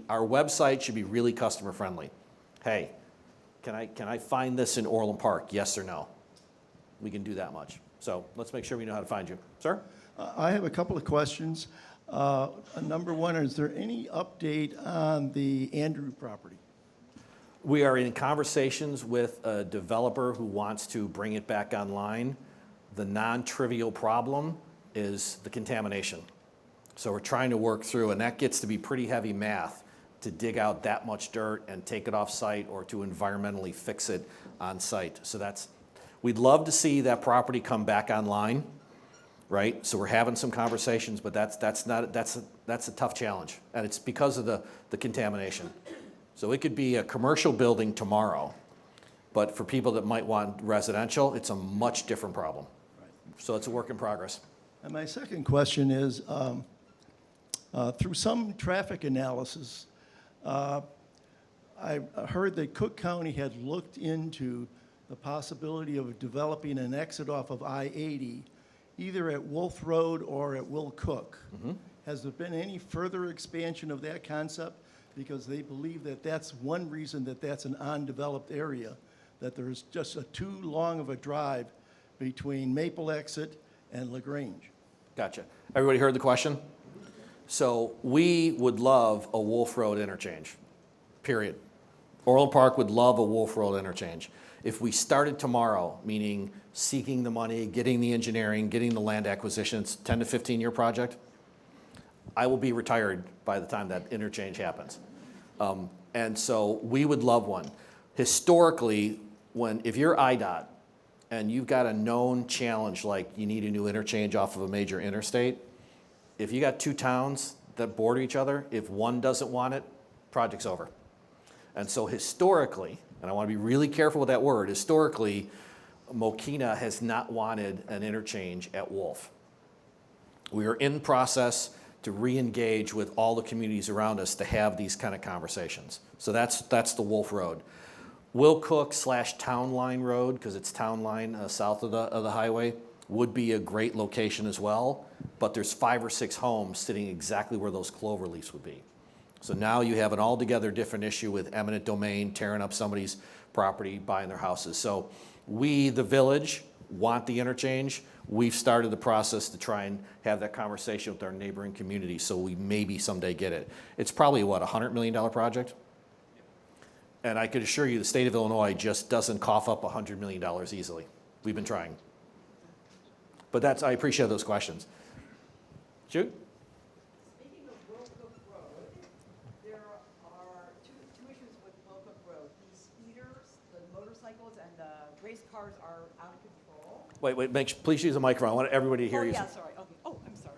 Our website should be really customer friendly. Hey, can I find this in Orland Park? Yes or no? We can do that much. So let's make sure we know how to find you. Sir? I have a couple of questions. Number one, is there any update on the Andrew property? We are in conversations with a developer who wants to bring it back online. The non-trivial problem is the contamination. So we're trying to work through, and that gets to be pretty heavy math to dig out that much dirt and take it off site or to environmentally fix it on site. So we'd love to see that property come back online, right? So we're having some conversations, but that's a tough challenge, and it's because of the contamination. So it could be a commercial building tomorrow, but for people that might want residential, it's a much different problem. Right. So it's a work in progress. And my second question is, through some traffic analysis, I heard that Cook County had looked into the possibility of developing an exit off of I-80, either at Wolf Road or at Will Cook. Mm-hmm. Has there been any further expansion of that concept? Because they believe that that's one reason that that's an undeveloped area, that there's just too long of a drive between Maple Exit and LaGrange. Gotcha. Everybody heard the question? So we would love a Wolf Road interchange, period. Orland Park would love a Wolf Road interchange. If we started tomorrow, meaning seeking the money, getting the engineering, getting the land acquisitions, 10 to 15-year project, I will be retired by the time that interchange happens. And so we would love one. Historically, if you're IDOT and you've got a known challenge like you need a new interchange off of a major interstate, if you got two towns that border each other, if one doesn't want it, project's over. And so historically, and I want to be really careful with that word, historically, Mokina has not wanted an interchange at Wolf. We are in process to re-engage with all the communities around us to have these kind of conversations. So that's the Wolf Road. Will Cook / Town Line Road, because it's Town Line south of the highway, would be a great location as well, but there's 5 or 6 homes sitting exactly where those clover leaves would be. So now you have an altogether different issue with eminent domain, tearing up somebody's property, buying their houses. So we, the village, want the interchange. We've started the process to try and have that conversation with our neighboring communities, so we maybe someday get it. It's probably, what, a $100 million project? And I could assure you the state of Illinois just doesn't cough up $100 million easily. We've been trying. But I appreciate those questions. Shoot. Speaking of Will Cook Road, there are two issues with Will Cook Road. The speeders, the motorcycles, and the race cars are out of control. Wait, please use the microphone. I want everybody to hear you. Yeah, sorry. Okay. Oh, I'm sorry.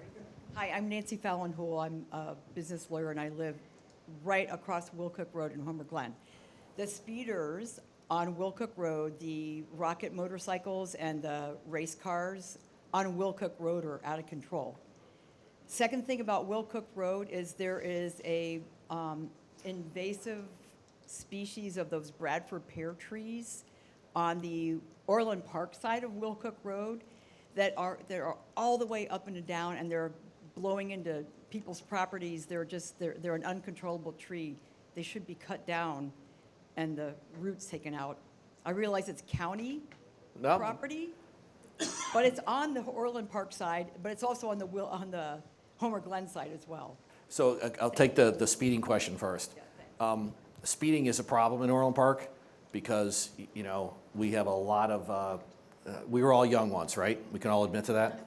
Hi, I'm Nancy Fallon Hool. I'm a business lawyer, and I live right across Will Cook Road in Homer Glen. The speeders on Will Cook Road, the rocket motorcycles and the race cars on Will Cook Road are out of control. Second thing about Will Cook Road is there is a invasive species of those Bradford pear trees on the Orland Park side of Will Cook Road that are all the way up and down, and they're blowing into people's properties. They're an uncontrollable tree. They should be cut down and the roots taken out. I realize it's county property, but it's on the Orland Park side, but it's also on the Homer Glen side as well. So I'll take the speeding question first. Speeding is a problem in Orland Park because, you know, we have a lot of, we were all young once, right? We can all admit to that.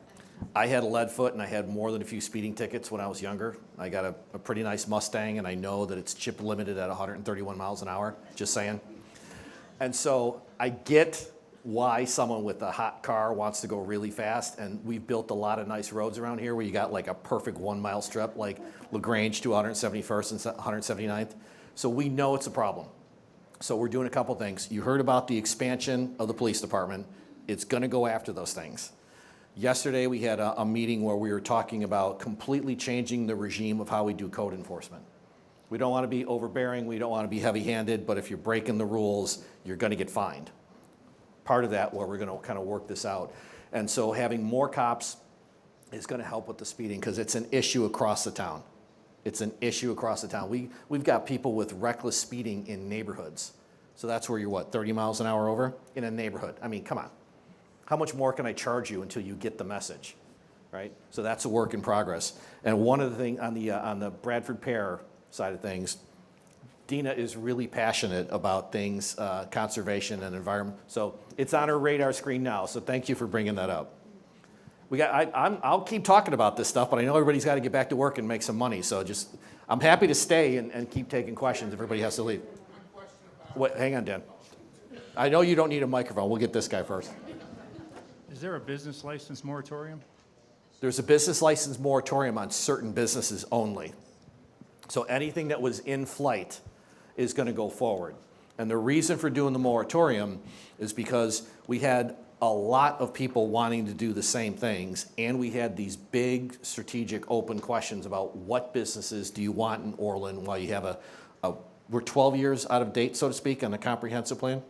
I had a lead foot and I had more than a few speeding tickets when I was younger. I got a pretty nice Mustang and I know that it's chip limited at 131 miles an hour, just saying. And so I get why someone with a hot car wants to go really fast, and we've built a lot of nice roads around here where you got like a perfect 1 mile strip like LaGrange to 171st and 179th. So we know it's a problem. So we're doing a couple things. You heard about the expansion of the police department. It's gonna go after those things. Yesterday we had a meeting where we were talking about completely changing the regime of how we do code enforcement. We don't want to be overbearing, we don't want to be heavy-handed, but if you're breaking the rules, you're going to get fined. Part of that, where we're going to kind of work this out. And so having more cops is going to help with the speeding because it's an issue across the town. It's an issue across the town. We've got people with reckless speeding in neighborhoods. So that's where you're, what, 30 miles an hour over in a neighborhood? I mean, come on. How much more can I charge you until you get the message, right? So that's a work in progress. And one of the things on the Bradford pear side of things, Dina is really passionate about things, conservation and environment. So it's on her radar screen now. So thank you for bringing that up. I'll keep talking about this stuff, but I know everybody's got to get back to work and make some money. So I'm happy to stay and keep taking questions if everybody has to leave. Wait, hang on, Dan. I know you don't need a microphone. We'll get this guy first. Is there a business license moratorium? There's a business license moratorium on certain businesses only. So anything that was in flight is going to go forward. And the reason for doing the moratorium is because we had a lot of people wanting to do the same things, and we had these big strategic open questions about what businesses do you want in Orland while you have we're 12 years out of date, so to speak, on the comprehensive plan.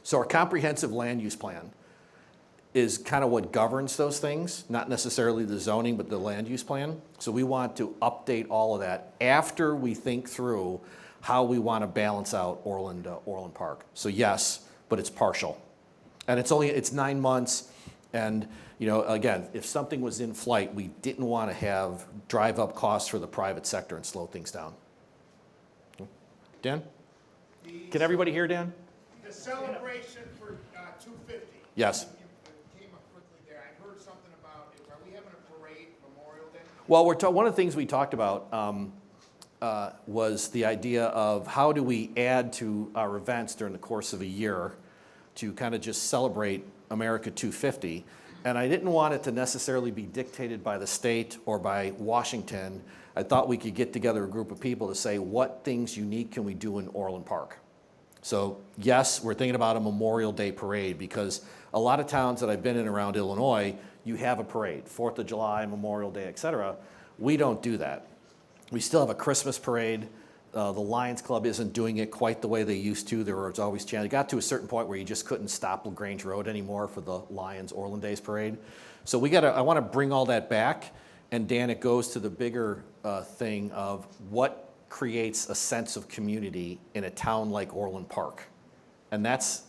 So our comprehensive land use plan is kind of what governs those things, not necessarily the zoning, but the land use plan. So we want to update all of that after we think through how we want to balance out Orland Park. So yes, but it's partial. And it's 9 months. And you know, again, if something was in flight, we didn't want to have drive up costs for the private sector and slow things down. Dan? Can everybody hear Dan? The celebration for 250. Yes. Well, one of the things we talked about was the idea of how do we add to our events during the course of a year to kind of just celebrate America 250. And I didn't want it to necessarily be dictated by the state or by Washington. I thought we could get together a group of people to say what things unique can we do in Orland Park. So yes, we're thinking about a Memorial Day parade because a lot of towns that I've been in around Illinois, you have a parade, 4th of July, Memorial Day, et cetera. We don't do that. We still have a Christmas parade. The Lions Club isn't doing it quite the way they used to. There was always challenge. It got to a certain point where you just couldn't stop LaGrange Road anymore for the Lions Orland Days Parade. So I want to bring all that back. And Dan, it goes to the bigger thing of what creates a sense of community in a town like Orland Park. And that's,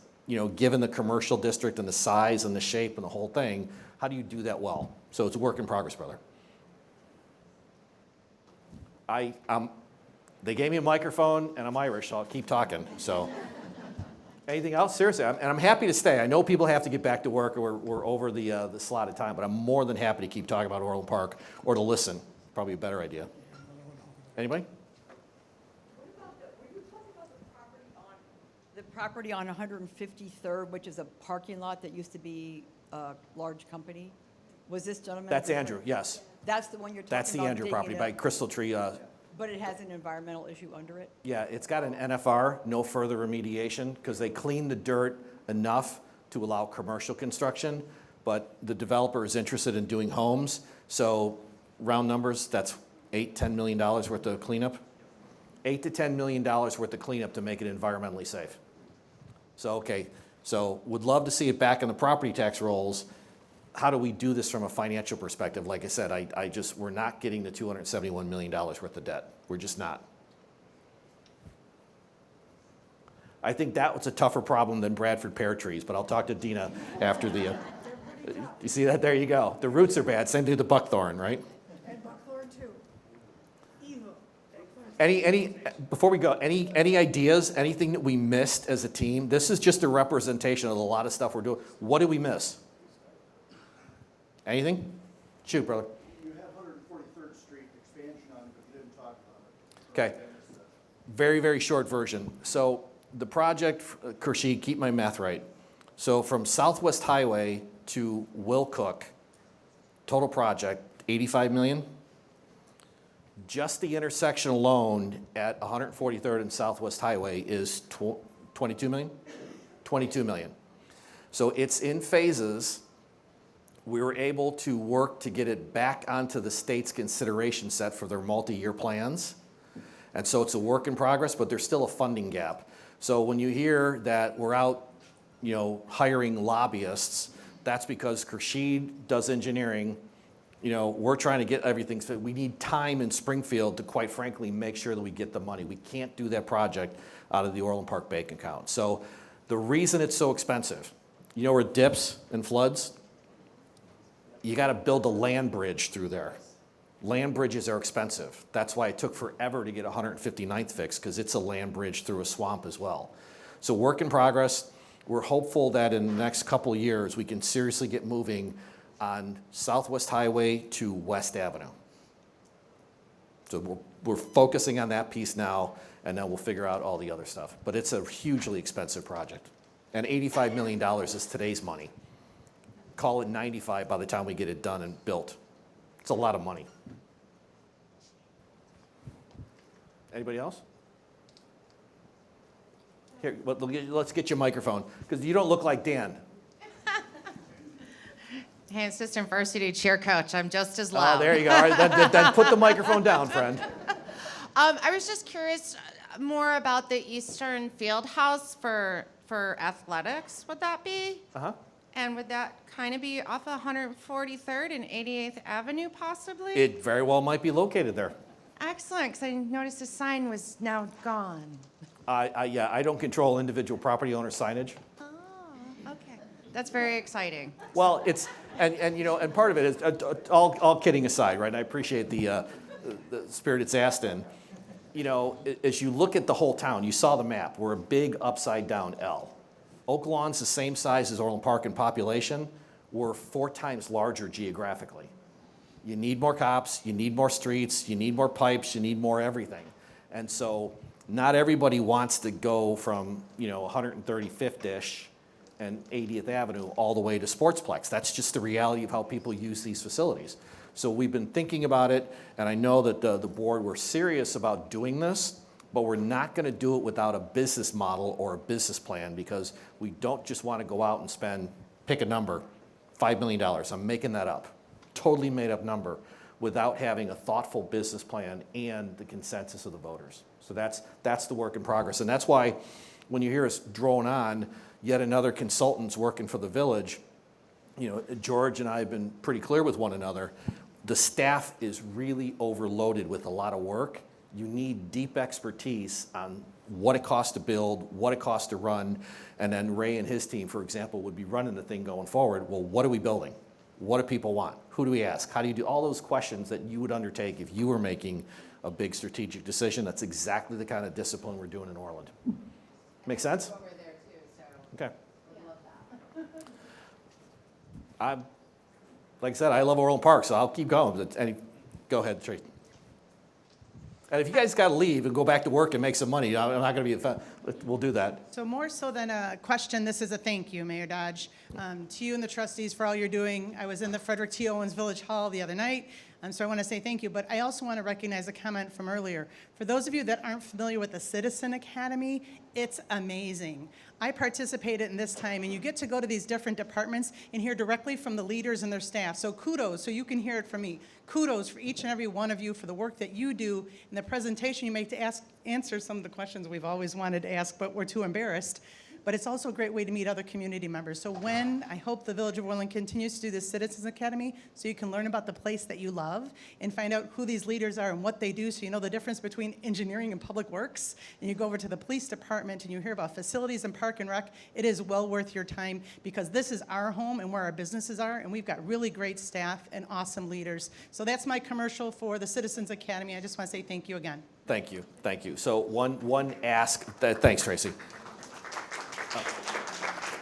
given the commercial district and the size and the shape and the whole thing, how do you do that well? So it's a work in progress, brother. They gave me a microphone, and I'm Irish, so I'll keep talking. So, anything else? Seriously, I'm happy to stay. I know people have to get back to work, or we're over the slotted time, but I'm more than happy to keep talking about Orland Park, or to listen. Probably a better idea. Anybody? The property on 153rd, which is a parking lot that used to be a large company. Was this gentleman? That's Andrew, yes. That's the one you're talking about? That's the Andrew property by Crystal Tree. But it has an environmental issue under it? Yeah, it's got an NFR, no further remediation, because they cleaned the dirt enough to allow commercial construction, but the developer is interested in doing homes. So round numbers, that's $8-10 million worth of cleanup. $8 to $10 million worth of cleanup to make it environmentally safe. So, okay, so would love to see it back in the property tax rolls. How do we do this from a financial perspective? Like I said, we're not getting the $271 million worth of debt. We're just not. I think that was a tougher problem than Bradford pear trees, but I'll talk to Dina after the, you see that? There you go. The roots are bad. Same thing with the buckthorn, right? And buckthorn too. Evil. Before we go, any ideas, anything that we missed as a team? This is just a representation of a lot of stuff we're doing. What did we miss? Anything? Shoot, brother. You have 143rd Street expansion on it, but you didn't talk about it. Okay. Very, very short version. So the project, Khurshid, keep my math right. So from Southwest Highway to Will Cook, total project, 85 million. Just the intersection alone at 143rd and Southwest Highway is 22 million? 22 million. So it's in phases. We were able to work to get it back onto the state's consideration set for their multi-year plans. And so it's a work in progress, but there's still a funding gap. So when you hear that we're out, hiring lobbyists, that's because Khurshid does engineering. We're trying to get everything. So we need time in Springfield to, quite frankly, make sure that we get the money. We can't do that project out of the Orland Park bank account. So the reason it's so expensive, where it dips and floods? You got to build a land bridge through there. Land bridges are expensive. That's why it took forever to get 159th fixed, because it's a land bridge through a swamp as well. So work in progress. We're hopeful that in the next couple of years we can seriously get moving on Southwest Highway to West Avenue. So we're focusing on that piece now, and then we'll figure out all the other stuff. But it's a hugely expensive project. And $85 million is today's money. Call it 95 by the time we get it done and built. It's a lot of money. Anybody else? Here, let's get your microphone, because you don't look like Dan. Hey, assistant varsity cheer coach. I'm just as loud. Oh, there you go. All right, then put the microphone down, friend. I was just curious more about the Eastern Field House for athletics. Would that be? Uh-huh. And would that kind of be off of 143rd and 88th Avenue, possibly? It very well might be located there. Excellent, because I noticed the sign was now gone. Yeah, I don't control individual property owner signage. Oh, okay. That's very exciting. Well, it's, and part of it is, all kidding aside, right? And I appreciate the spirit it's asked in. As you look at the whole town, you saw the map. We're a big upside down L. Oak Lawn's the same size as Orland Park in population. We're 4 times larger geographically. You need more cops, you need more streets, you need more pipes, you need more everything. And so not everybody wants to go from 135th-ish and 80th Avenue all the way to Sportsplex. That's just the reality of how people use these facilities. So we've been thinking about it, and I know that the board, we're serious about doing this, but we're not going to do it without a business model or a business plan, because we don't just want to go out and spend, pick a number, $5 million. I'm making that up. Totally made up number. without having a thoughtful business plan and the consensus of the voters. So that's the work in progress. And that's why when you hear us drone on, yet another consultant's working for the village, you know, George and I have been pretty clear with one another. The staff is really overloaded with a lot of work. You need deep expertise on what it costs to build, what it costs to run, and then Ray and his team, for example, would be running the thing going forward. Well, what are we building? What do people want? Who do we ask? How do you do all those questions that you would undertake if you were making a big strategic decision? That's exactly the kind of discipline we're doing in Orland. Make sense? Okay. Like I said, I love Orland Park, so I'll keep going. Go ahead, Tracy. And if you guys got to leave and go back to work and make some money, I'm not going to be we'll do that. So more so than a question, this is a thank you, Mayor Dodge, to you and the trustees for all you're doing. I was in the Frederick T. Owens Village Hall the other night, so I want to say thank you. But I also want to recognize a comment from earlier. For those of you that aren't familiar with the Citizen Academy, it's amazing. I participated in this time, and you get to go to these different departments and hear directly from the leaders and their staff. So kudos, so you can hear it from me. Kudos for each and every one of you for the work that you do and the presentation you make to answer some of the questions we've always wanted to ask, but we're too embarrassed. But it's also a great way to meet other community members. So I hope the Village of Orland continues to do this Citizens Academy so you can learn about the place that you love and find out who these leaders are and what they do so you know the difference between engineering and public works. And you go over to the police department and you hear about facilities and park and rec. It is well worth your time because this is our home and where our businesses are, and we've got really great staff and awesome leaders. So that's my commercial for the Citizens Academy. I just want to say thank you again. Thank you, thank you. So one ask, thanks Tracy.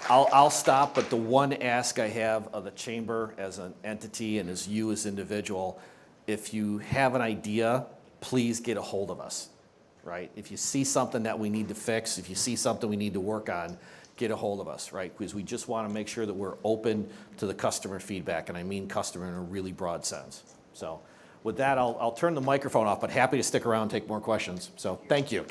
I'll stop, but the one ask I have of the chamber as an entity and as you as individual, if you have an idea, please get a hold of us, right? If you see something that we need to fix, if you see something we need to work on, get a hold of us, right? Because we just want to make sure that we're open to the customer feedback, and I mean customer in a really broad sense. So with that, I'll turn the microphone off, but happy to stick around and take more questions. So thank you.